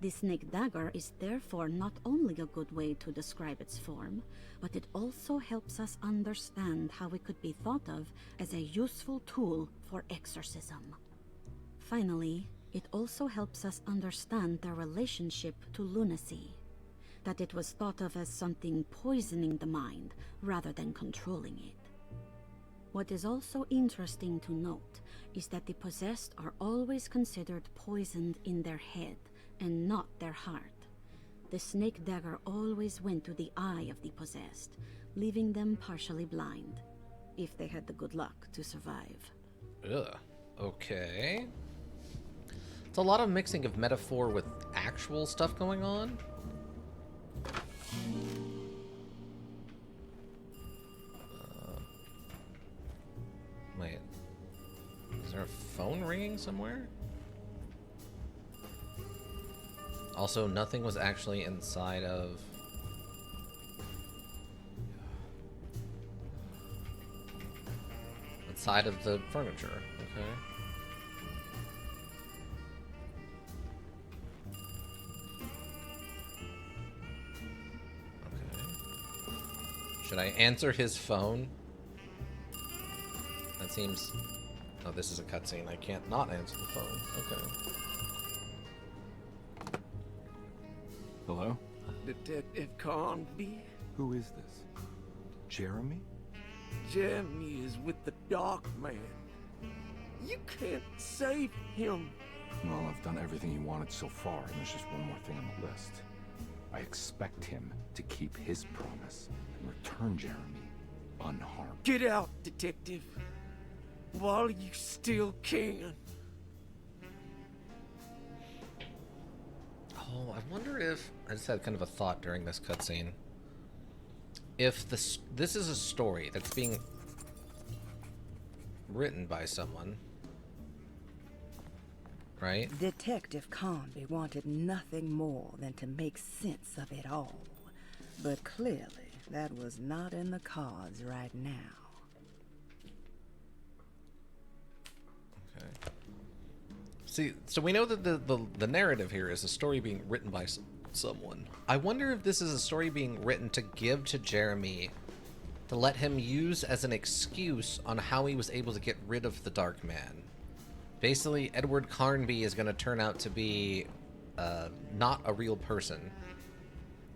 The snake dagger is therefore not only a good way to describe its form, but it also helps us understand how it could be thought of as a useful tool for exorcism. Finally, it also helps us understand their relationship to lunacy, that it was thought of as something poisoning the mind rather than controlling it. What is also interesting to note is that the possessed are always considered poisoned in their head and not their heart. The snake dagger always went to the eye of the possessed, leaving them partially blind, if they had the good luck to survive. Ugh. Okay. It's a lot of mixing of metaphor with actual stuff going on. Wait. Is there a phone ringing somewhere? Also, nothing was actually inside of... inside of the furniture, okay? Should I answer his phone? That seems... Oh, this is a cutscene. I can't not answer the phone. Okay. Hello? Detective Carnby? Who is this? Jeremy? Jeremy is with the Dark Man. You can't save him. Well, I've done everything he wanted so far, and there's just one more thing on the list. I expect him to keep his promise and return Jeremy unharmed. Get out, Detective. While you still can. Oh, I wonder if... I just had kind of a thought during this cutscene. If this is a story that's being written by someone, right? Detective Carnby wanted nothing more than to make sense of it all. But clearly, that was not in the cards right now. Okay. See, so we know that the narrative here is a story being written by someone. I wonder if this is a story being written to give to Jeremy to let him use as an excuse on how he was able to get rid of the Dark Man. Basically, Edward Carnby is going to turn out to be not a real person.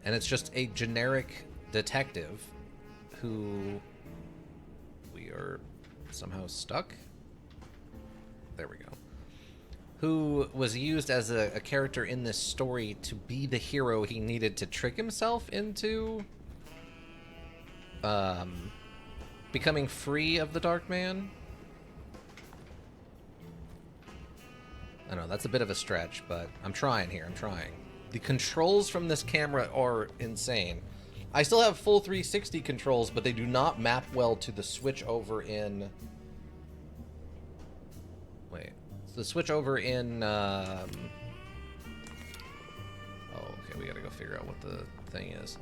And it's just a generic detective who we are somehow stuck. There we go. Who was used as a character in this story to be the hero he needed to trick himself into becoming free of the Dark Man. I know, that's a bit of a stretch, but I'm trying here, I'm trying. The controls from this camera are insane. I still have full 360 controls, but they do not map well to the switch over in... Wait. The switch over in... Oh, okay, we gotta go figure out what the thing is.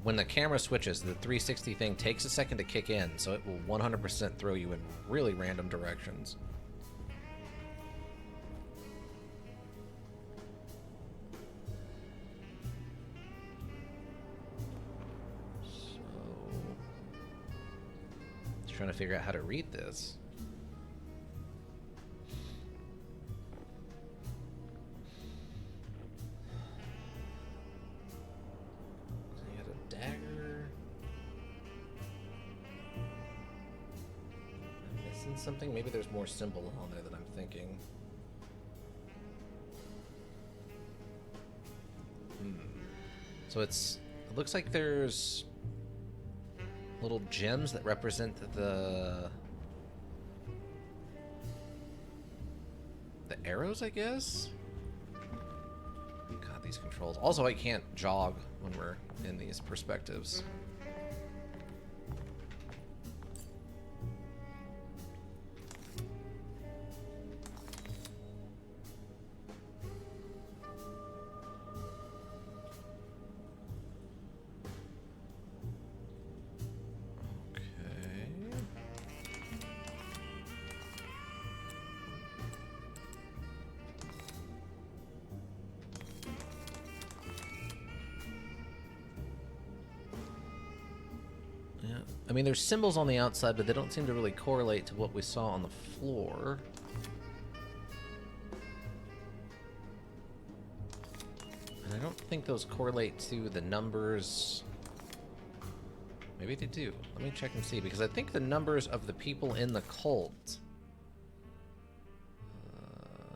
When the camera switches, the 360 thing takes a second to kick in, so it will 100% throw you in really random directions. Trying to figure out how to read this. So you had a dagger. missing something? Maybe there's more symbol on there than I'm thinking. So it looks like there's little gems that represent the arrows, I guess? God, these controls. Also, I can't jog when we're in these perspectives. I mean, there's symbols on the outside, but they don't seem to really correlate to what we saw on the floor. And I don't think those correlate to the numbers. Maybe they do. Let me check and see, because I think the numbers of the people in the cult...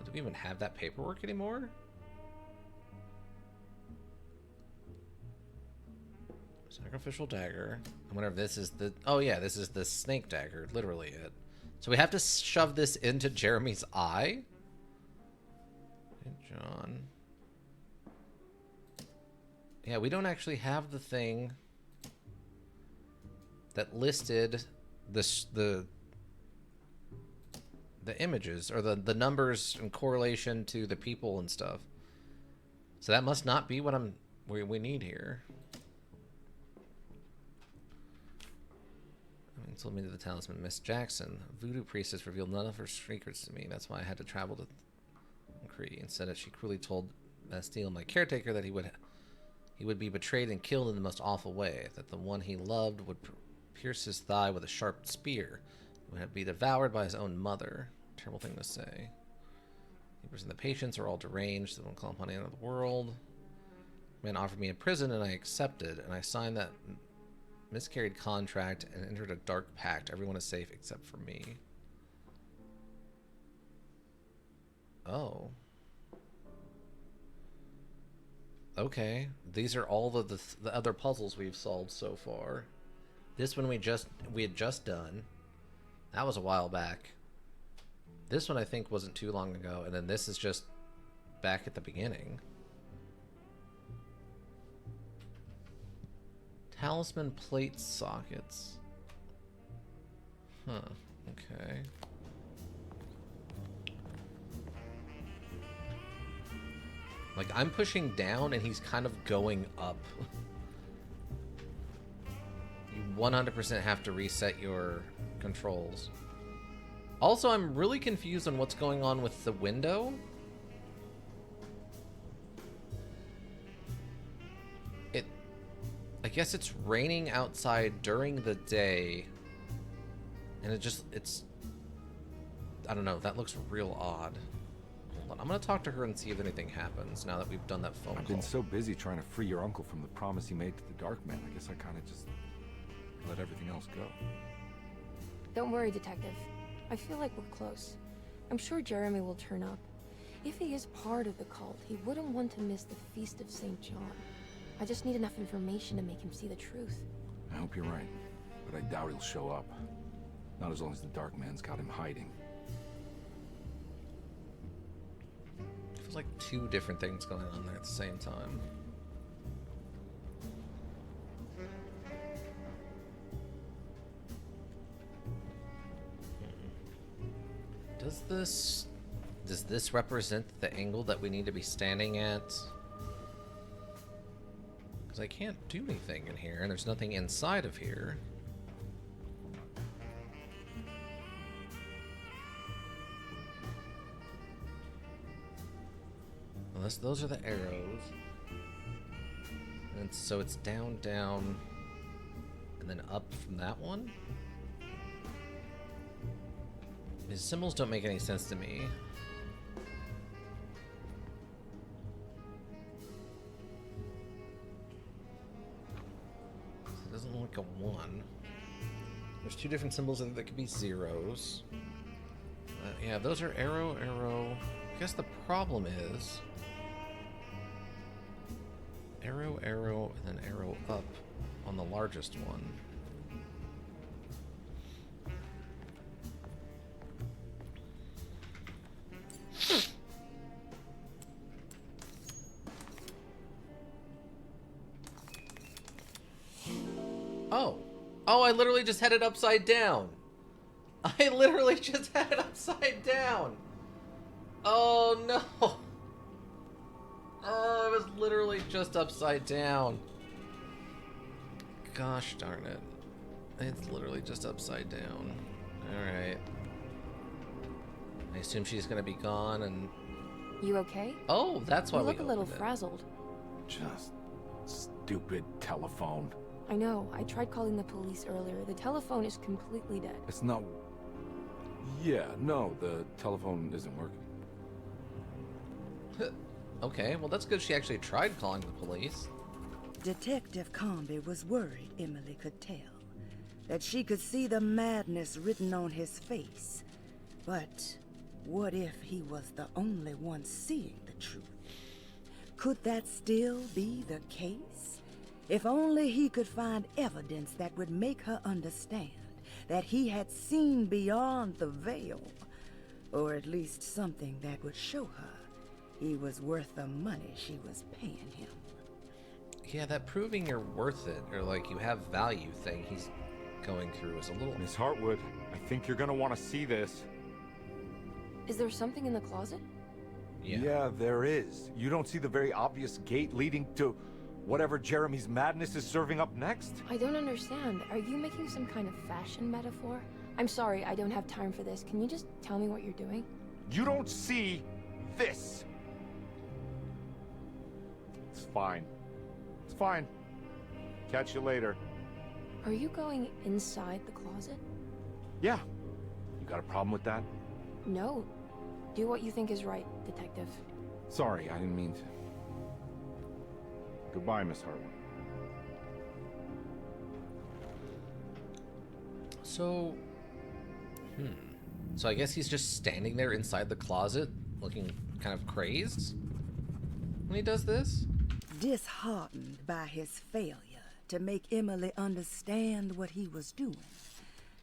do we even have that paperwork anymore? Sacrificial dagger. I wonder if this is the... Oh yeah, this is the snake dagger. Literally it. So we have to shove this into Jeremy's eye? Hey, John. Yeah, we don't actually have the thing that listed the images or the numbers in correlation to the people and stuff. So that must not be what we need here. Told me to the talisman, Miss Jackson. Voodoo priestess revealed none of her secrets to me. That's why I had to travel to Cree. Instead, she cruelly told Bastille, my caretaker, that he would be betrayed and killed in the most awful way. That the one he loved would pierce his thigh with a sharp spear. He would be devoured by his own mother. Terrible thing to say. Keepers and the patients are all deranged. They won't call upon the end of the world. Man offered me a prison, and I accepted. And I signed that miscarried contract and entered a dark pact. Everyone is safe except for me. Oh. Okay. These are all the other puzzles we've solved so far. This one we had just done. That was a while back. This one I think wasn't too long ago, and then this is just back at the beginning. Talisman plate sockets. Huh, okay. Like, I'm pushing down and he's kind of going up. You 100% have to reset your controls. Also, I'm really confused on what's going on with the window. I guess it's raining outside during the day, and it's, I don't know, that looks real odd. Hold on, I'm gonna talk to her and see if anything happens now that we've done that phone call. I've been so busy trying to free your uncle from the promise he made to the Dark Man, I guess I kind of just let everything else go. Don't worry, Detective. I feel like we're close. I'm sure Jeremy will turn up. If he is part of the cult, he wouldn't want to miss the Feast of St. John. I just need enough information to make him see the truth. I hope you're right, but I doubt he'll show up. Not as long as the Dark Man's got him hiding. It feels like two different things going on there at the same time. Does this represent the angle that we need to be standing at? Because I can't do anything in here, and there's nothing inside of here. Unless those are the arrows. And so it's down, down, and then up from that one? These symbols don't make any sense to me. It doesn't look like a 1. There's two different symbols that could be zeros. Yeah, those are arrow, arrow. I guess the problem is arrow, arrow, and then arrow up on the largest one. Oh. Oh, I literally just had it upside down. I literally just had it upside down. Oh, no. Oh, it was literally just upside down. Gosh darn it. It's literally just upside down. Alright. I assume she's gonna be gone and... You okay? Oh, that's why you we look a little opened it. frazzled. Just stupid telephone. I know. I tried calling the police earlier. The telephone is completely dead. It's not... Yeah, no, the telephone isn't working. Okay, well that's good she actually tried calling the police. Detective Comby was worried Emily could tell, that she could see the madness written on his face. But what if he was the only one seeing the truth? Could that still be the case? If only he could find evidence that would make her understand that he had seen beyond the veil, or at least something that would show her he was worth the money she was paying him. Yeah, that proving you're worth it, or like you have value thing he's going through is a little... Miss Hartwood, I think you're gonna want to see this. Is there something in the closet? Yeah, there is. You don't see the very obvious gate leading to whatever Jeremy's madness is serving up next? I don't understand. Are you making some kind of fashion metaphor? I'm sorry, I don't have time for this. Can you just tell me what you're doing? You don't see this. It's fine. It's fine. Catch you later. Are you going inside the closet? Yeah. You got a problem with that? No. Do what you think is right, detective. Sorry, I didn't mean to. Goodbye, Miss Hartwood. So... So I guess he's just standing there inside the closet, looking kind of crazed when he does this? Disheartened by his failure to make Emily understand what he was doing,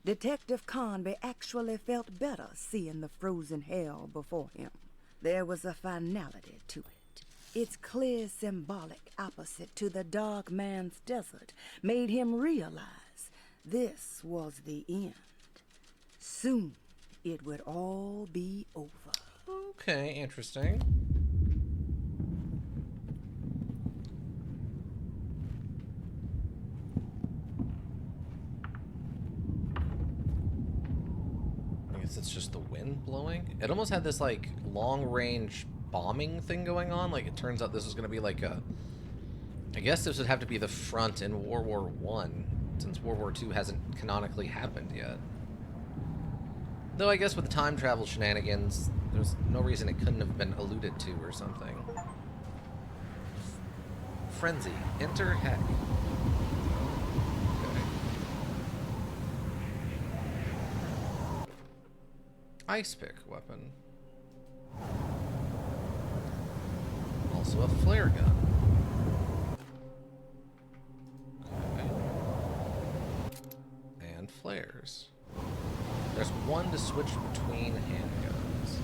Detective Conby actually felt better seeing the frozen hell before him. There was a finality to it. Its clear symbolic opposite to the dark man's desert made him realize this was the end. Soon it would all be over. Okay, interesting. I guess it's just the wind blowing. It almost had this like long-range bombing thing going on. Like it turns out this is going to be like a... I guess this would have to be the front in World War I, since World War II hasn't canonically happened yet. Though I guess with the time travel shenanigans, there's no reason it couldn't have been alluded to or something. Frenzy. Enter heck. Okay. Ice pick weapon. Also a flare gun. Okay. And flares. There's one to switch between handguns.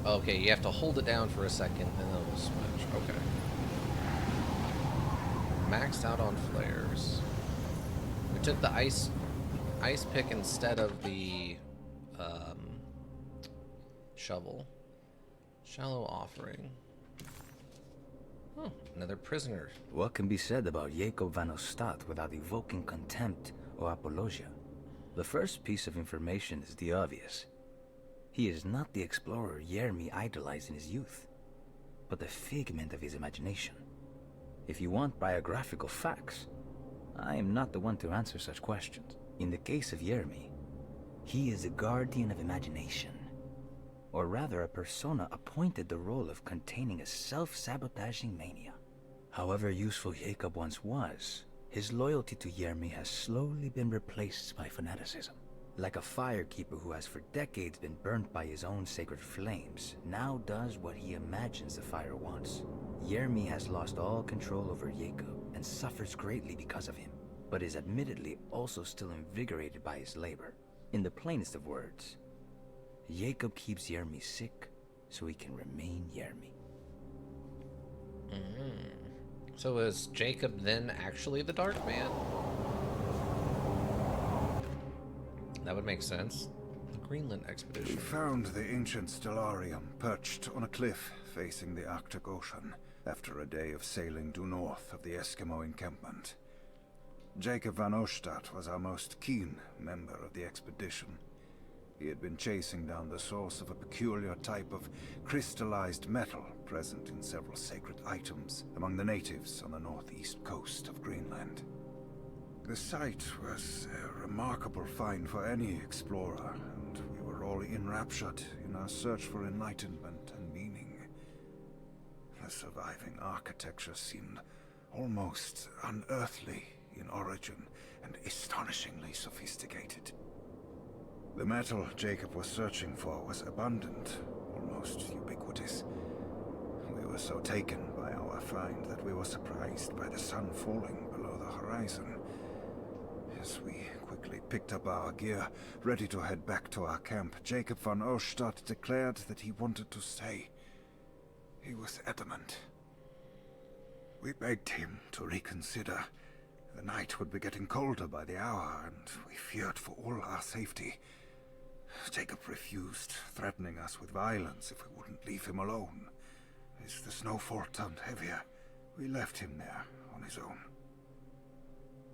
Okay, you have to hold it down for a second and then it'll switch. Okay. Maxed out on flares. We took the ice pick instead of the shovel. Shallow offering. Oh, another prisoner. What can be said about Jacob van Ostad without evoking contempt or apologia? The first piece of information is the obvious. He is not the explorer Jeremy idolized in his youth, but the figment of his imagination. If you want biographical facts, I am not the one to answer such questions. In the case of Jeremy, he is a guardian of imagination. or rather a persona appointed the role of containing a self-sabotaging mania. However useful Jacob once was, his loyalty to Yermi has slowly been replaced by fanaticism. Like a firekeeper who has for decades been burnt by his own sacred flames, now does what he imagines the fire wants. Yermi has lost all control over Jacob and suffers greatly because of him, but is admittedly also still invigorated by his labor. In the plainest of words, Jacob keeps Yermi sick so he can remain Yermi. So is Jacob then actually the Dark Man? That would make sense. The Greenland expedition. We found the ancient Stellarium perched on a cliff facing the Arctic Ocean after a day of sailing due north of the Eskimo encampment. Jacob van Ostadt was our most keen member of the expedition. He had been chasing down the source of a peculiar type of crystallized metal present in several sacred items among the natives on the northeast coast of Greenland. The site was a remarkable find for any explorer, and we were all enraptured in our search for enlightenment and meaning. The surviving architecture seemed almost unearthly in origin and astonishingly sophisticated. The metal Jacob was searching for was abundant, almost ubiquitous. We were so taken by our find that we were surprised by the sun falling below the horizon. As we quickly picked up our gear, ready to head back to our camp, Jacob van Ostadt declared that he wanted to stay. He was adamant. We begged him to reconsider. The night would be getting colder by the hour, and we feared for all our safety. Jacob refused, threatening us with violence if we wouldn't leave him alone. As the snowfall turned heavier, we left him there on his own.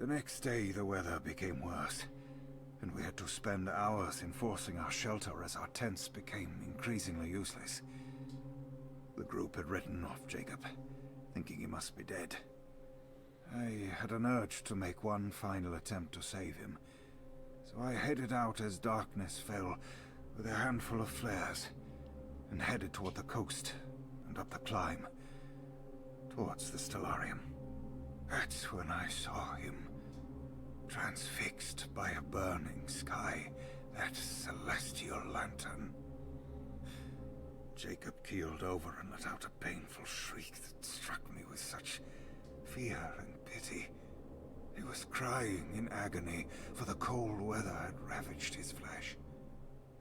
The next day, the weather became worse, and we had to spend hours enforcing our shelter as our tents became increasingly useless. The group had written off Jacob, thinking he must be dead. I had an urge to make one final attempt to save him, so I headed out as darkness fell with a handful of flares, and headed toward the coast and up the climb, towards the Stellarium. That's when I saw him, transfixed by a burning sky, that celestial lantern. Jacob keeled over and let out a painful shriek that struck me with such fear and pity. He was crying in agony, for the cold weather had ravaged his flesh.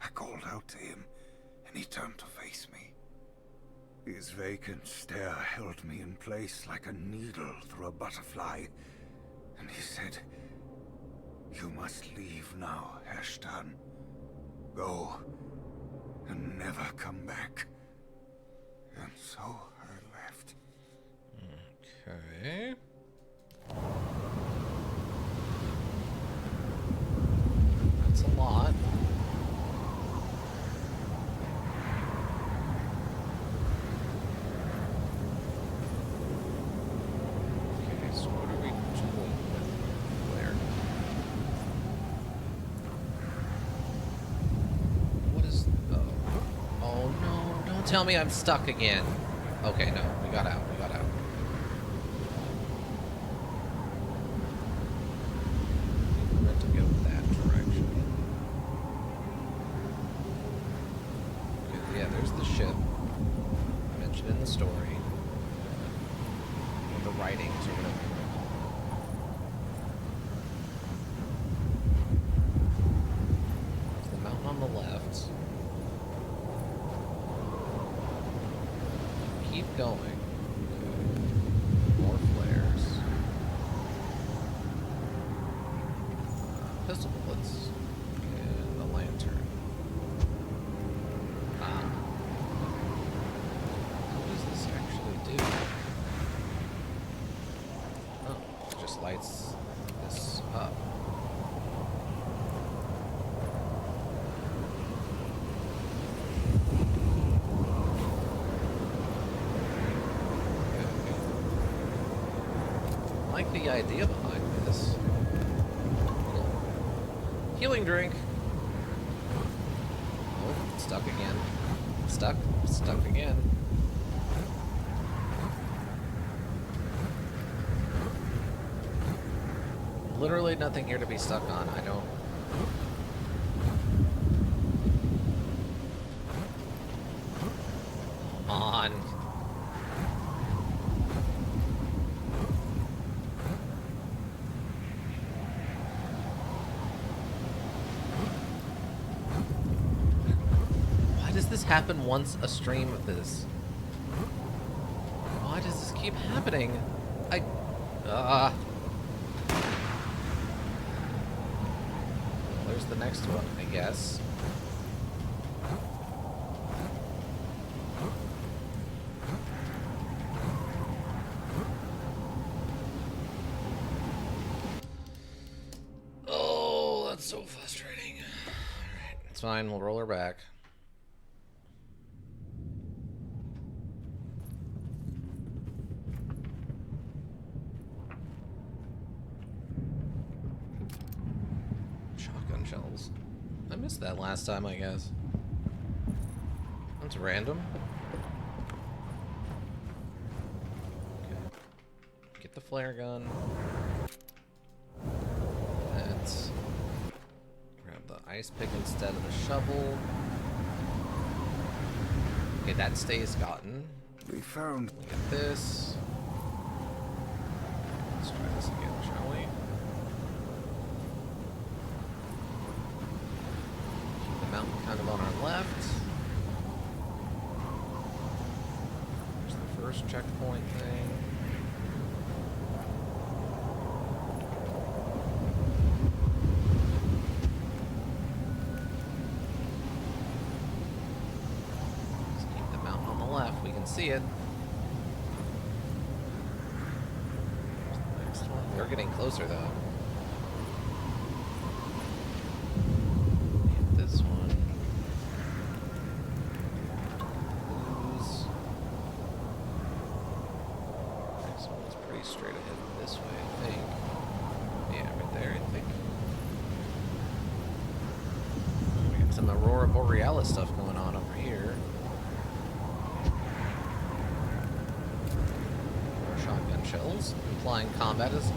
I called out to him, and he turned to face me. His vacant stare held me in place like a needle through a butterfly, and he said, "You must leave now, Herstan. Go, and never come back." And so I left. Okay. That's a lot. Okay, so what are we doing with Blair? What is... Oh no, don't tell me I'm stuck again. Okay, no, we got out, we got out. We're meant to go that direction. Okay, yeah, there's the ship. Mentioned in the story. Or the writings or whatever. There's the mountain on the left. Keep going. More flares. Pistol bullets. And the lantern. Ah. What does this actually do? Oh, it just lights this up. I like the idea behind this. Healing drink. Oh, stuck again. Stuck. Stuck again. Literally nothing here to be stuck on. I don't... Come on. Why does this happen once a stream of this? Why does this keep happening? There's the next one, I guess. Oh, that's so frustrating. Alright, it's fine, we'll roll her back. Shotgun shells. I missed that last time, I guess. That's random. Okay. Get the flare gun. Let's grab the ice pick instead of the shovel. Okay, that stays gotten. We found... Get this. Let's try this again, shall we? Keep the mountain kind of on our left. There's the first checkpoint thing. See it. Next one. We're getting closer though. Hit this one. Lose. Next one is pretty straight ahead this way, I think. Yeah, right there, I think. We got some Aurora Borealis stuff going on over here. Shells, implying combat is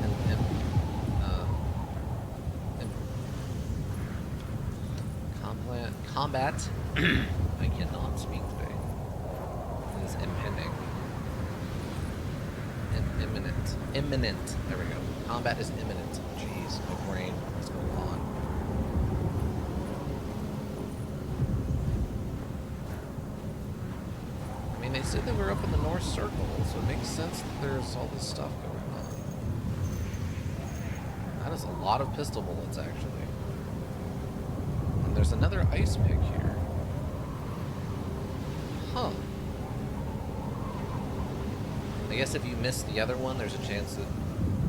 combat. I cannot speak today. It is impending. Imminent. There we go. Combat is imminent. Jeez, my brain. What's going on? I mean, they said they were up in the North Circle, so it makes sense that there's all this stuff going on. That is a lot of pistol bullets, actually. And there's another ice pick here. Huh. I guess if you missed the other one, there's a chance that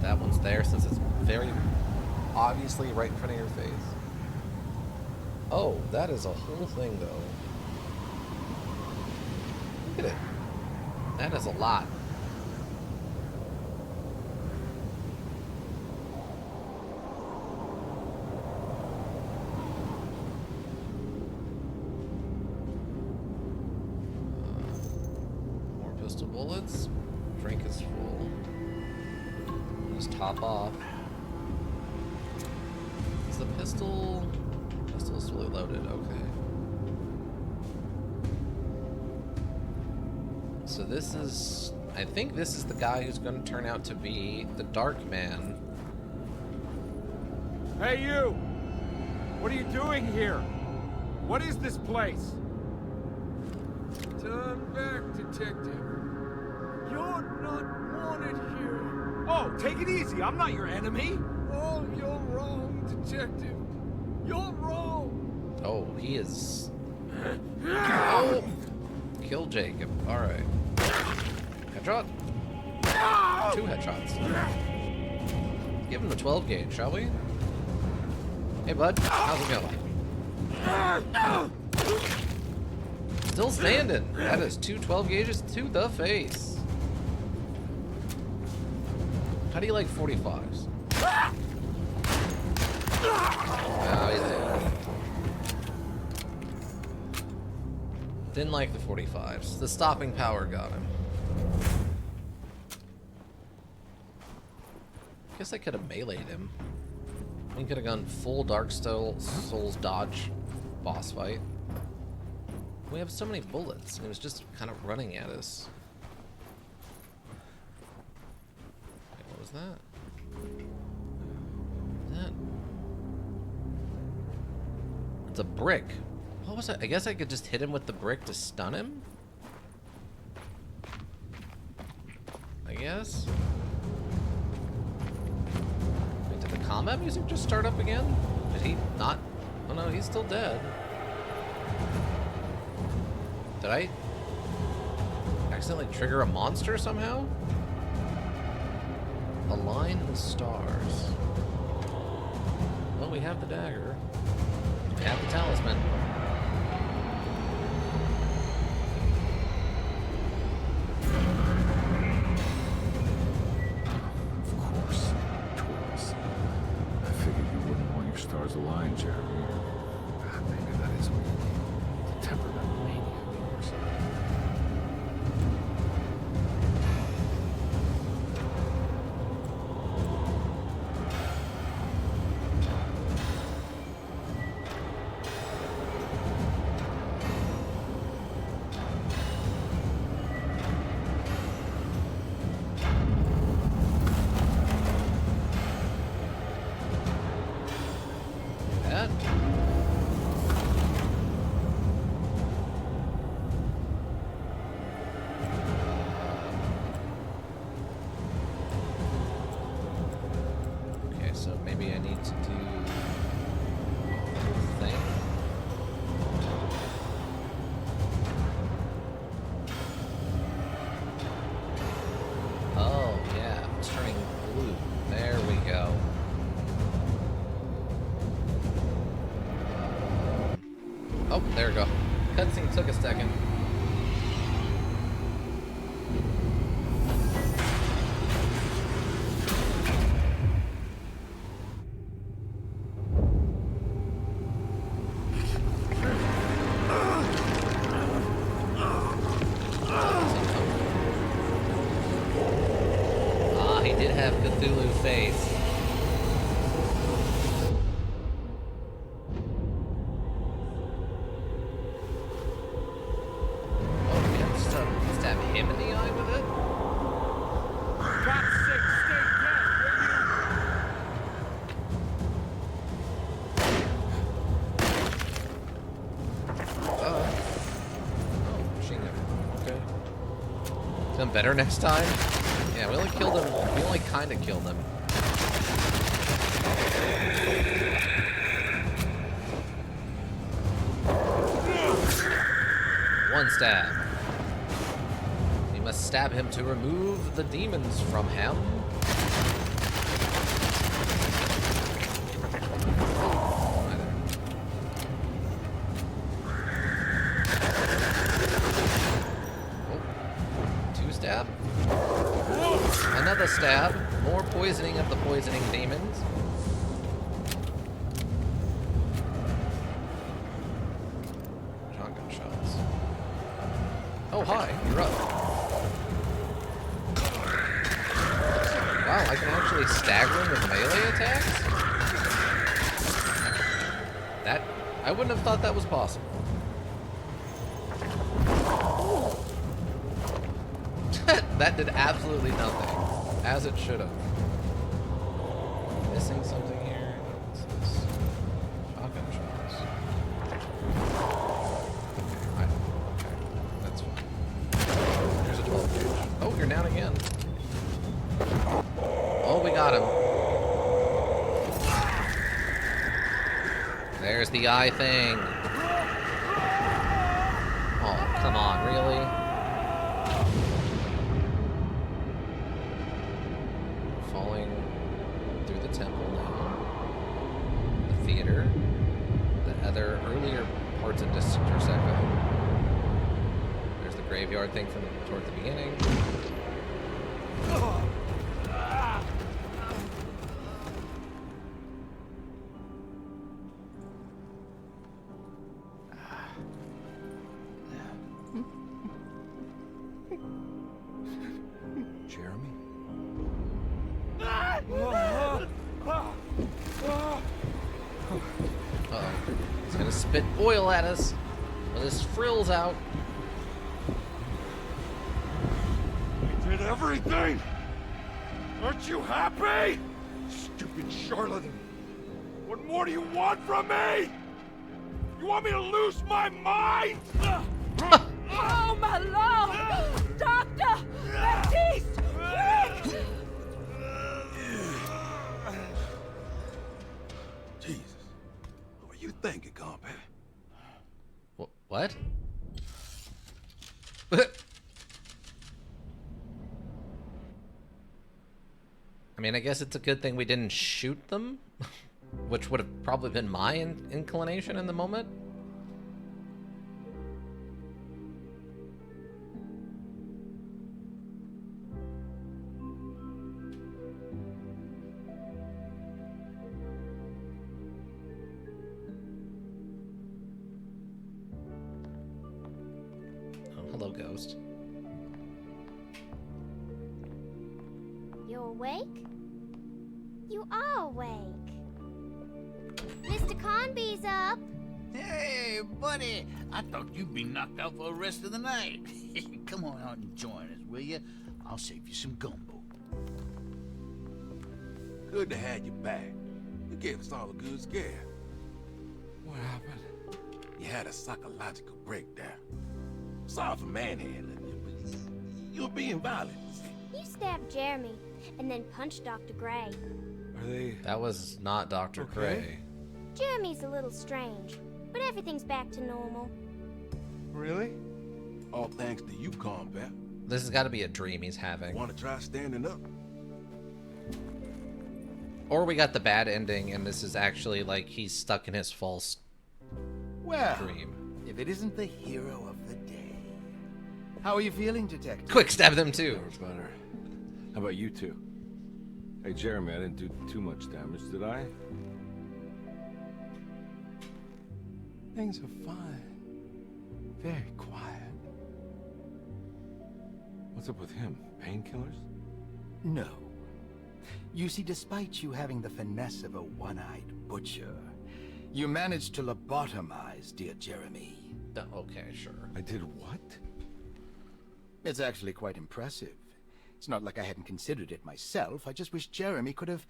that one's there, since it's very obviously right in front of your face. Oh, that is a whole thing, though. Look at it. That is a lot. More pistol bullets. Drink is full. Just top off. Is the pistol... Pistol is fully loaded, okay. So this is, I think this is the guy who's going to turn out to be the Dark Man. Hey, you! What are you doing here? What is this place? Turn back, detective. You're not wanted here. Oh, take it easy. I'm not your enemy. Oh, you're wrong, detective. You're wrong. Oh, he is... Oh! Kill Jacob. Alright. Headshot? 2 headshots. Give him the 12 gauge, shall we? Hey, bud. How's it going? Still standing. That is 2 12 gauges to the face. How do you like 45s? Oh, he's dead. Didn't like the 45s. The stopping power got him. Guess I could have meleeed him. I could have gone full Dark Souls dodge boss fight. We have so many bullets, and it was just kind of running at us. Okay, what was that? It's a brick. What was it? I guess I could just hit him with the brick to stun him? I guess? Wait, did the combat music just start up again? Did he not? Oh no, he's still dead. Did I accidentally trigger a monster somehow? Align the stars. Well, we have the dagger. We have the talisman. Of course. Tools. I figured you wouldn't want your stars aligned, Jeremy. Maybe that is what the temperamental maniac of yours. That? Okay, so maybe I need to do the thing. Oh, yeah, it's turning blue. There we go. Oh, there we go. Cutscene took a second. Ah, he did have Cthulhu face. Stab him in the eye with it? Oh, machine gun. Okay. Done better next time? Yeah, we only killed him. We only kind of killed him. One stab. You must stab him to remove the demons from him. Two stab. Another stab. More poisoning of the poisoning demons. Shotgun shots. Oh, hi. You're up. Wow, I can actually stagger him with melee attacks? That... I wouldn't have thought that was possible. That did absolutely nothing. As it should have. Missing something here? What's this? Shotgun shots. Okay, that's fine. Here's a 12 gauge. Oh, you're down again. Oh, we got him. There's the eye thing. Oh, come on, really? Falling through the temple now. The theater. The other earlier parts of District Echo. There's the graveyard thing from toward the beginning. Jeremy? Uh-oh. He's gonna spit oil at us with his frills out. I did everything! Aren't you happy? Stupid charlatan! What more do you want from me? You want me to lose my mind? Oh, my lord! Doctor! Baptiste! Quick! Jesus. What are you thinking, compadre? What? I mean, I guess it's a good thing we didn't shoot them, which would have probably been my inclination in the moment. Oh, hello, ghost. You awake? You are awake. Mr. Conby's up. Hey, buddy. I thought you'd be knocked out for the rest of the night. Come on out and join us, will you? I'll save you some gumbo. Good to have you back. You gave us all a good scare. What happened? You had a psychological breakdown. Sorry for manhandling you, but you were being violent. You stabbed Jeremy and then punched Dr. Gray. Are they... That was not Dr. Gray. Jeremy's a little strange, but everything's back to normal. Really? All thanks to you, combat. This has got to be a dream he's having. Want to try standing up? Or we got the bad ending, and this is actually like he's stuck in his false dream. If it isn't the hero of the day. How are you feeling, Detective? Quick, stab them too. Never better. How about you two? Hey, Jeremy, I didn't do too much damage, did I? Things are fine. Very quiet. What's up with him? Painkillers? No. You see, despite you having the finesse of a one-eyed butcher, you managed to lobotomize dear Jeremy. Okay, sure. I did what? It's actually quite impressive. It's not like I hadn't considered it myself. I just wish Jeremy could have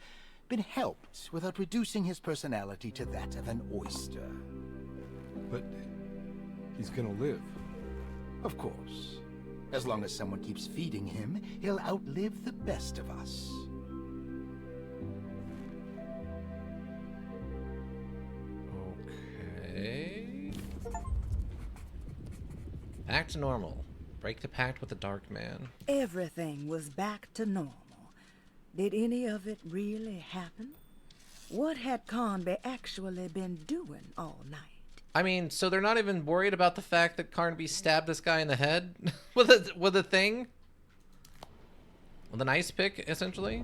been helped without reducing his personality to that of an oyster. But he's gonna live. Of course. As long as someone keeps feeding him, he'll outlive the best of us. Okay. Back to normal. Break the pact with the Dark Man. Everything was back to normal. Did any of it really happen? What had Conby actually been doing all night? I mean, so they're not even worried about the fact that Carnaby stabbed this guy in the head with a thing? With an ice pick, essentially?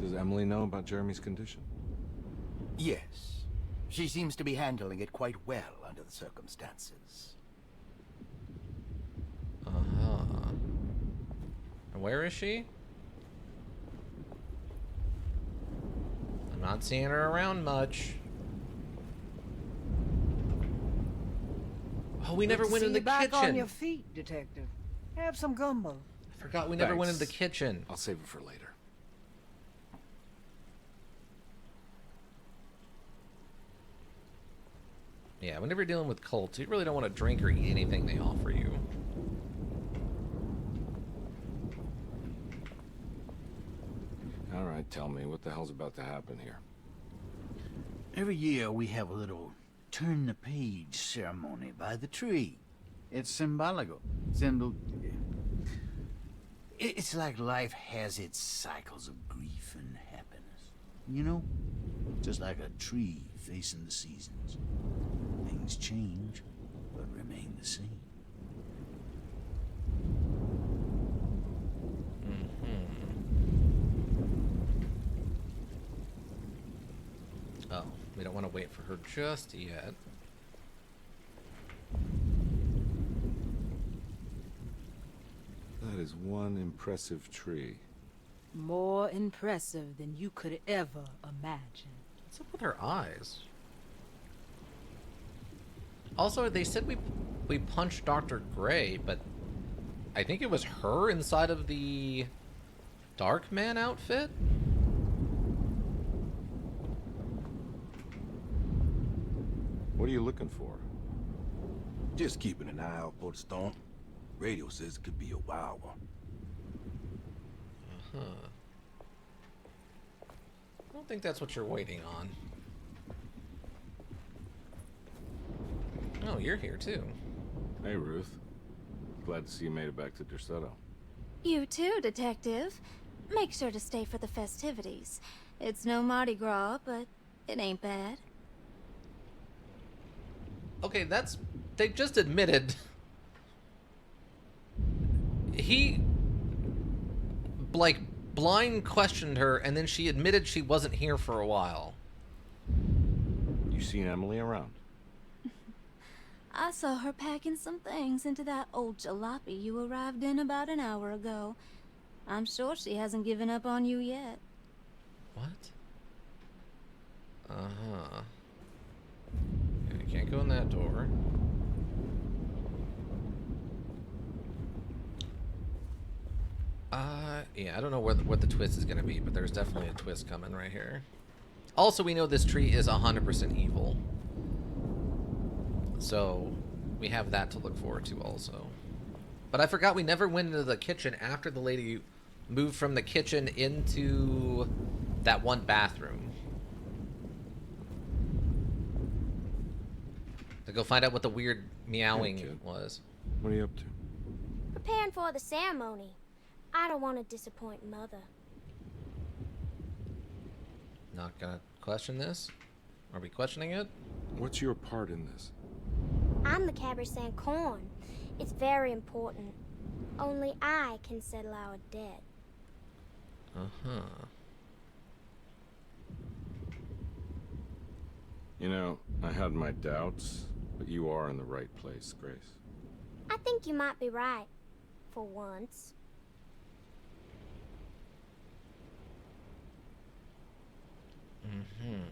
Does Emily know about Jeremy's condition? Yes. She seems to be handling it quite well under the circumstances. Uh-huh. And where is she? I'm not seeing her around much. Oh, we never went in the back kitchen. on your feet, Detective. Have some gumbo. I forgot we never went in the kitchen. I'll save it for later. Yeah, whenever you're dealing with cults, you really don't want to drink or eat anything they offer you. All right, tell me, what the hell's about to happen here? Every year we have a little turn the page ceremony by the tree. It's symbolical. It's like life has its cycles of grief and happiness. You know? Just like a tree facing the seasons. Things change, but remain the same. Oh, we don't want to wait for her just yet. That is one impressive tree. More impressive than you could ever imagine. What's up with her eyes? Also, they said we punched Dr. Gray, but I think it was her inside of the Dark Man outfit? What are you looking for? Just keeping an eye out for the storm. Radio says it could be a wild one. Uh-huh. I don't think that's what you're waiting on. Oh, you're here too. Hey, Ruth. Glad to see you made it back to Derceto. You too, Detective. Make sure to stay for the festivities. It's no Mardi Gras, but it ain't bad. Okay, they just admitted he like blind questioned her, and then she admitted she wasn't here for a while. You seen Emily around? I saw her packing some things into that old jalopy you arrived in about an hour ago. I'm sure she hasn't given up on you yet. What? Uh-huh. You can't go in that door. Yeah, I don't know what the twist is gonna be, but there's definitely a twist coming right here. Also, we know this tree is 100% evil. So, we have that to look forward to also. But I forgot we never went into the kitchen after the lady moved from the kitchen into that one bathroom. To go find out what the weird meowing was. What are you up to? Preparing for the ceremony. I don't want to disappoint Mother. Not gonna question this? Are we questioning it? What's your part in this? I'm the Cabersan Corn. It's very important. Only I can settle our debt. Uh-huh. You know, I had my doubts, but you are in the right place, Grace. I think you might be right. For once. Mm-hmm.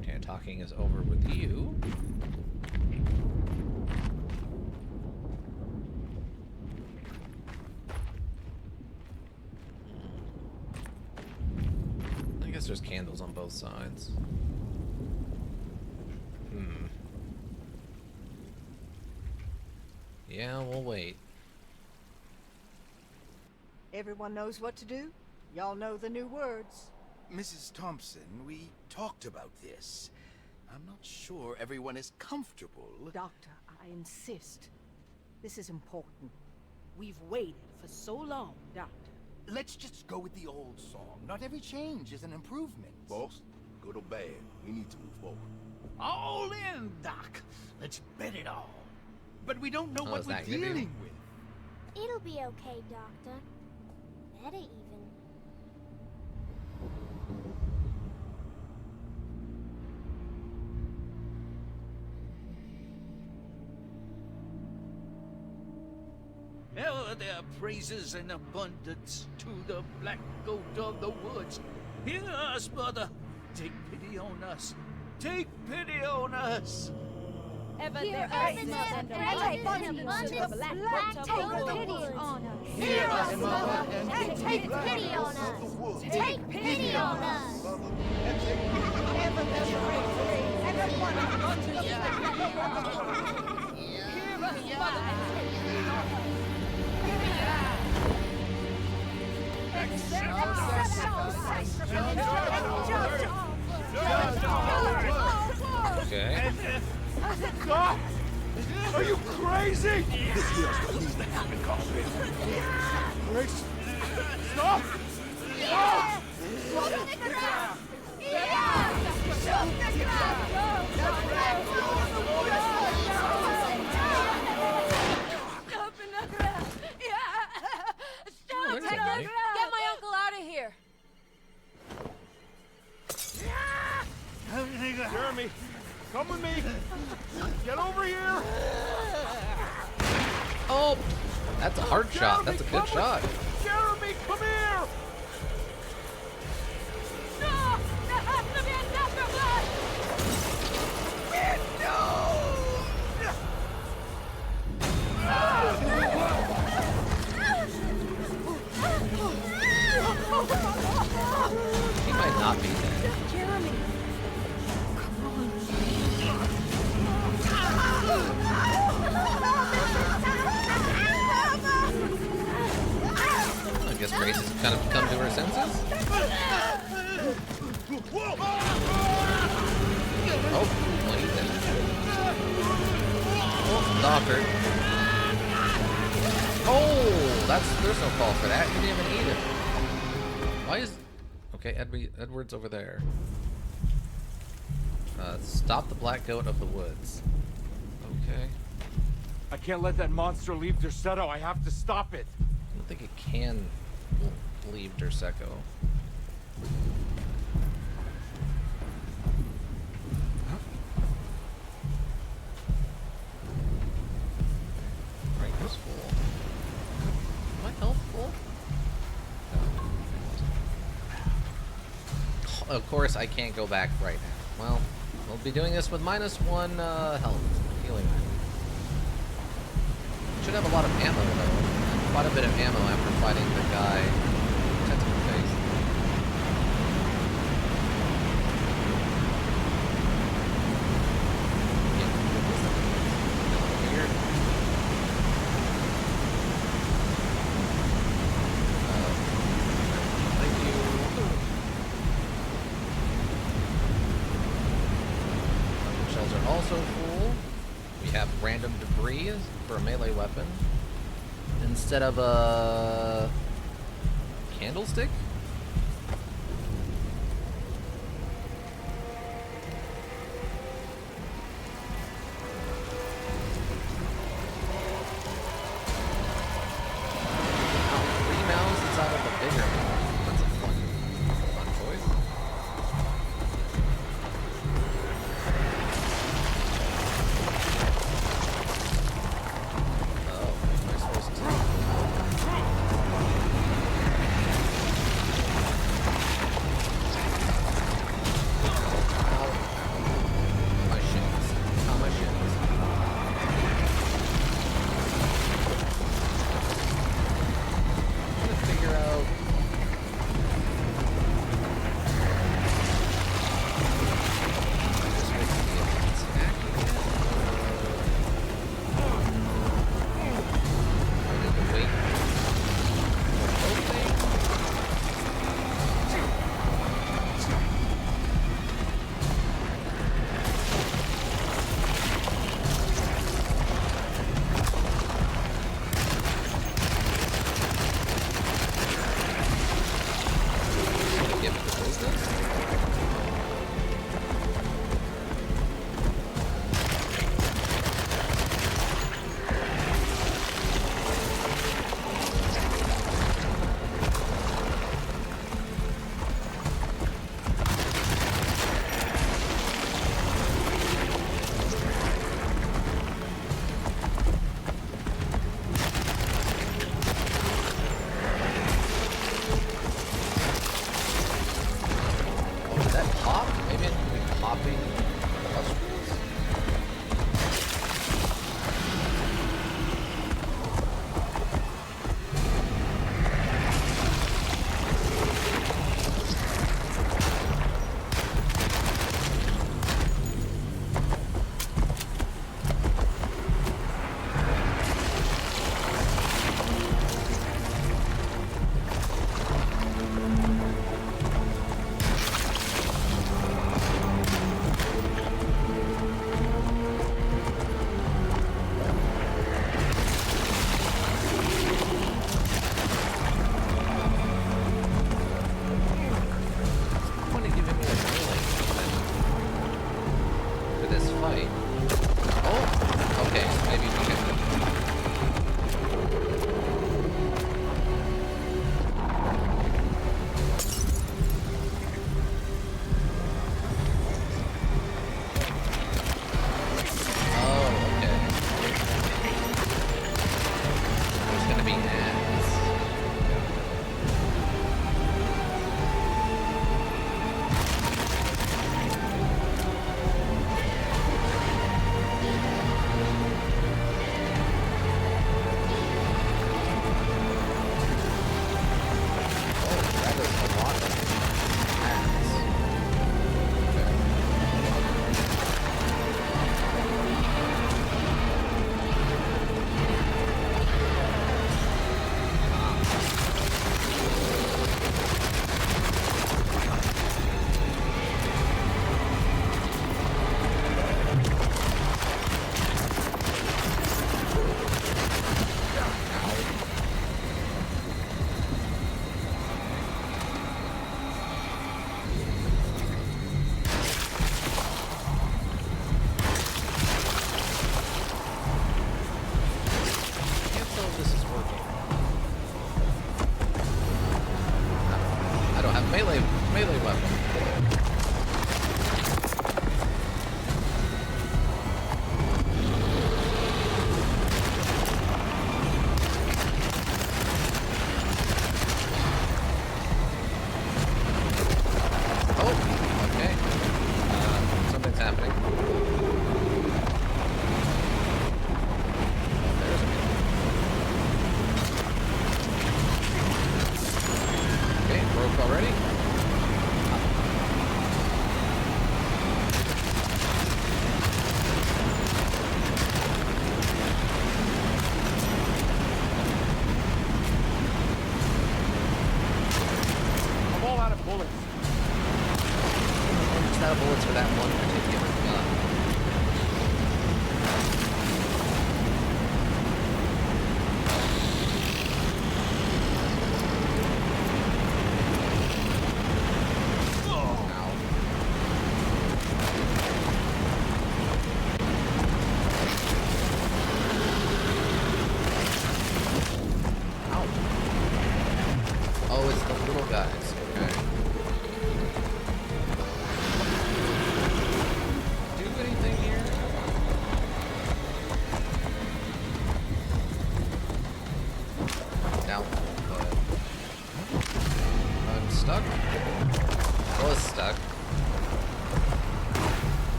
Okay, talking is over with you. I guess there's candles on both sides. Yeah, we'll wait. Everyone knows what to do? Y'all know the new words. Mrs. Thompson, we talked about this. I'm not sure everyone is comfortable. Doctor, I insist. This is important. We've waited for so long, Doctor. Let's just go with the old song. Not every change is an improvement. Boss, good or bad, we need to move forward. All in, Doc. Let's bet it all. But we don't know what we're dealing with. It'll be okay, Doctor. Better even. Hell, there are praises in abundance to the black goat of the woods. Hear us, Mother. Take pity on us. Take pity on us. Ever Hear there us, praises Mother, and praises abundance and to the black goat of take the pity woods. on us. Hear us, Mother, and take pity on us. Take pity on us. Ever there's praises and abundance to the black goat of the woods. Hear us, Mother, and take pity on us. Okay. Stop! Are you crazy? This here's what needs to happen, Carson. Grace, stop! Stop! Get my uncle out of here. Jeremy, come with me. Get over here. Oh, That's a hard shot. That's a good shot. Jeremy, come here! No! There has to be another blood! He might not be dead. Jeremy! I guess Grace has kind of come to her senses. Oh, well, he's dead. Oh, Docker. Oh, there's no call for that. He didn't even eat it. Why is... Okay, Edward's over there. Stop the black goat of the woods. Okay. I can't let that monster leave Derceto. I have to stop it. I don't think it can leave Derseco. Rank is full. Am I health full? No. Of course, I can't go back right now. Well, we'll be doing this with -1 health healing. Should have a lot of ammo though. Quite a bit of ammo after fighting the guy tentacle face. Yeah, weird. Thank you. Shells are also full. We have random debris for a melee weapon instead of a candlestick. Three mounds inside of a bigger mound. That's a fun choice.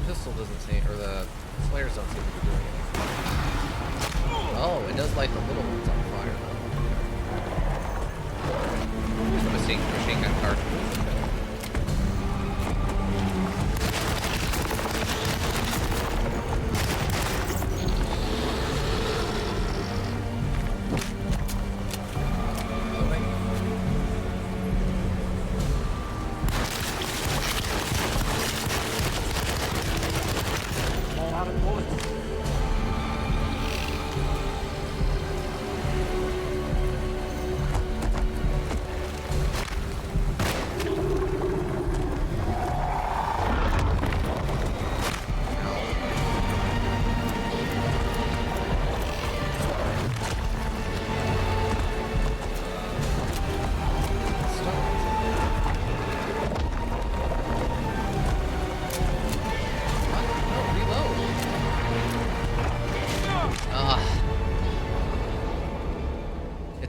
pistol doesn't seem, or the flares don't seem to be doing anything. Oh, it does light the little ones on fire though. Here's the machine gun cartridges.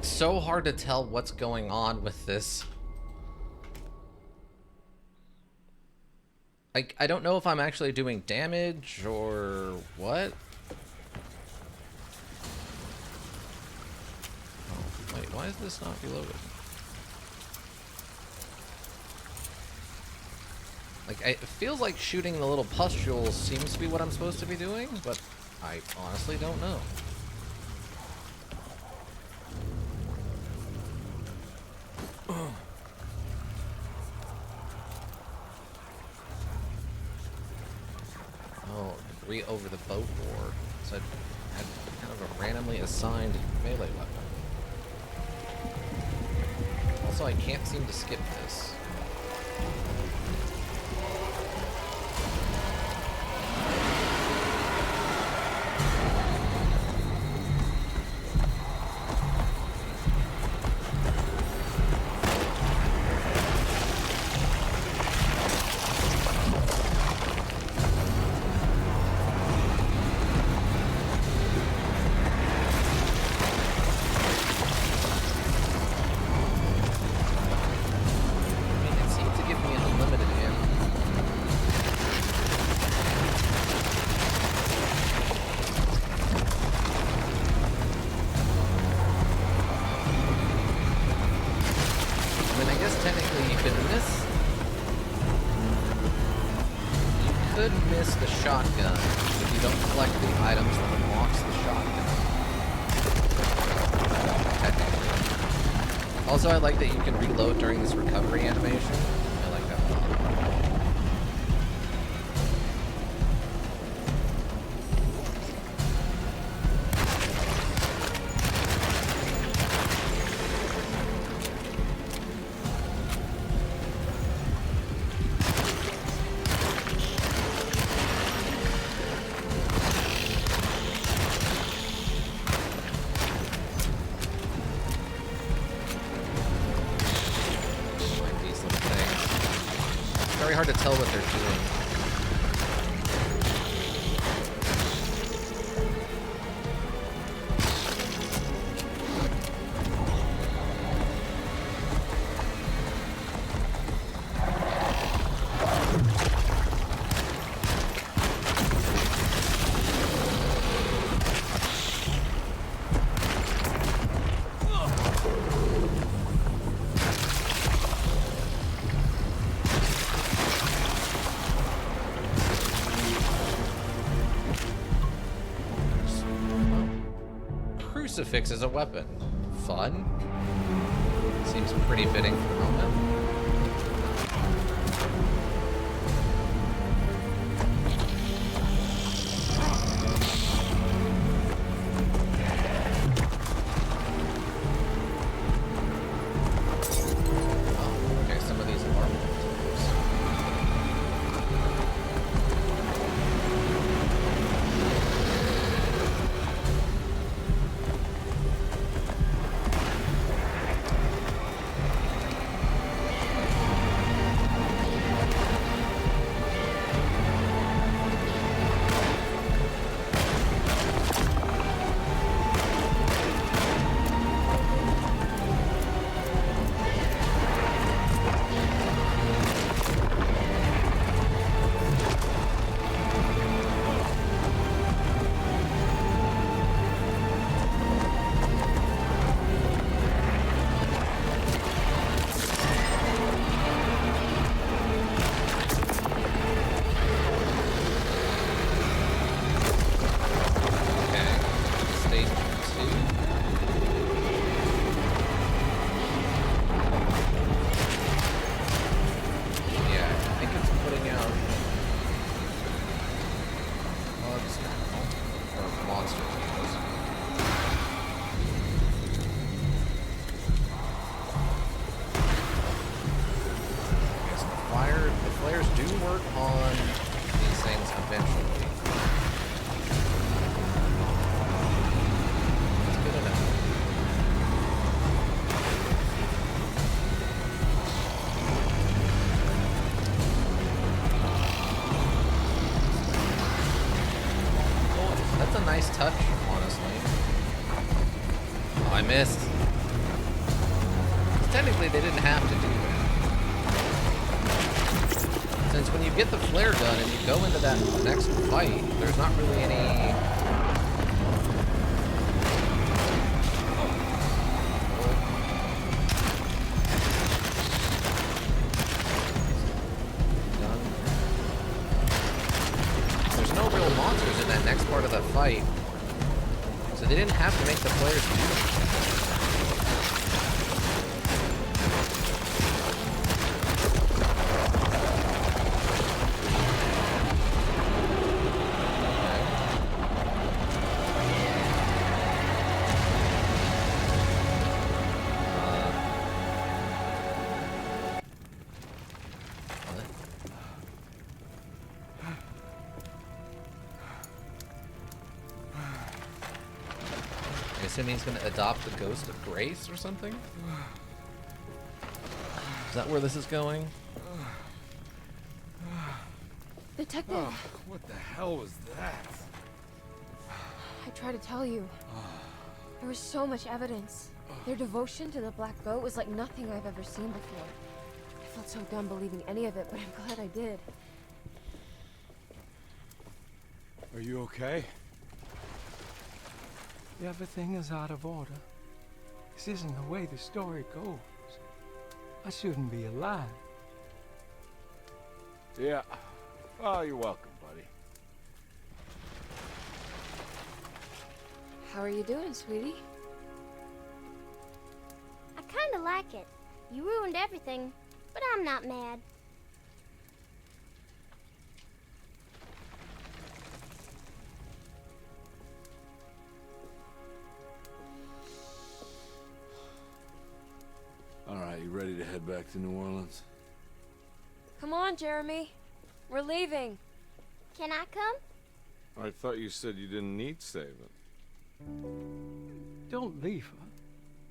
So hard to tell what's going on with this. I don't know if I'm actually doing damage or what. Oh, wait, why is this not reloaded? Like, it feels like shooting the little pustules seems to be what I'm supposed to be doing, but I honestly don't know. Oh, debris over the boat board. So I had kind of a randomly assigned melee weapon. Also, I can't seem to skip this. Also, I like that you can reload during this recovery animation. I like that a lot. Hard to tell what they're doing. Crucifix as a weapon. Fun. Seems pretty fitting for the moment. Oh, okay, some of these are marble. monster views. Okay, so the flares do work on these things eventually. That's good enough. That's a nice touch, honestly. Oh, I missed. 'Cause technically, they didn't have to do that. Since when you get the flare gun and you go into that next fight, there's not really any... There's no real monsters in that next part of the fight. So they didn't have to make the players do it. I assume he's going to adopt the ghost of Grace or something? Is that where this is going? Detective! Oh, what the hell was that? I tried to tell you. There was so much evidence. Their devotion to the Black Goat was like nothing I've ever seen before. I felt so dumb believing any of it, but I'm glad I did. Are you okay? Everything is out of order. This isn't the way the story goes. I shouldn't be alive. Yeah. Oh, you're welcome, buddy. How are you doing, sweetie? I kinda like it. You ruined everything, but I'm not mad. All right, you ready to head back to New Orleans? Come on, Jeremy. We're leaving. Can I come? I thought you said you didn't need saving. Don't leave her.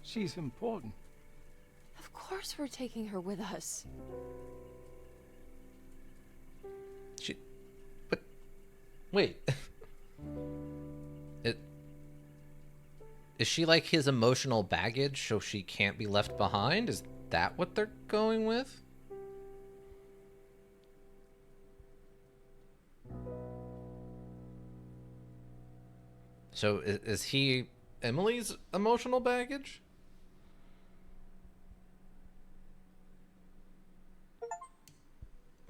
She's important. Of course we're taking her with us. But wait. Is she like his emotional baggage so she can't be left behind? Is that what they're going with? So is he Emily's emotional baggage?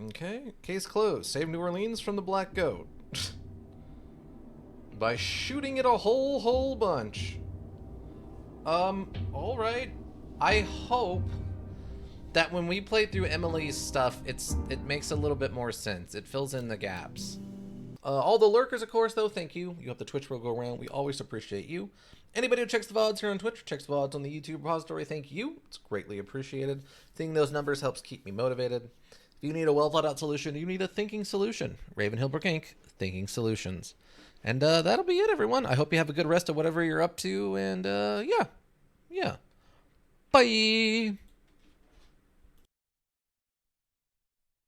Okay, case closed. Save New Orleans from the Black Goat. By shooting it a whole bunch. Alright. I hope that when we play through Emily's stuff, it makes a little bit more sense. It fills in the gaps. All the lurkers, of course, though, thank you. You have the Twitch will go around. We always appreciate you. Anybody who checks the VODs here on Twitch, checks the VODs on the YouTube repository, thank you. It's greatly appreciated. Seeing those numbers helps keep me motivated. If you need a well-thought-out solution, you need a thinking solution. Raven Hillbrook Inc., Thinking Solutions. And that'll be it, everyone. I hope you have a good rest of whatever you're up to. And yeah. Bye.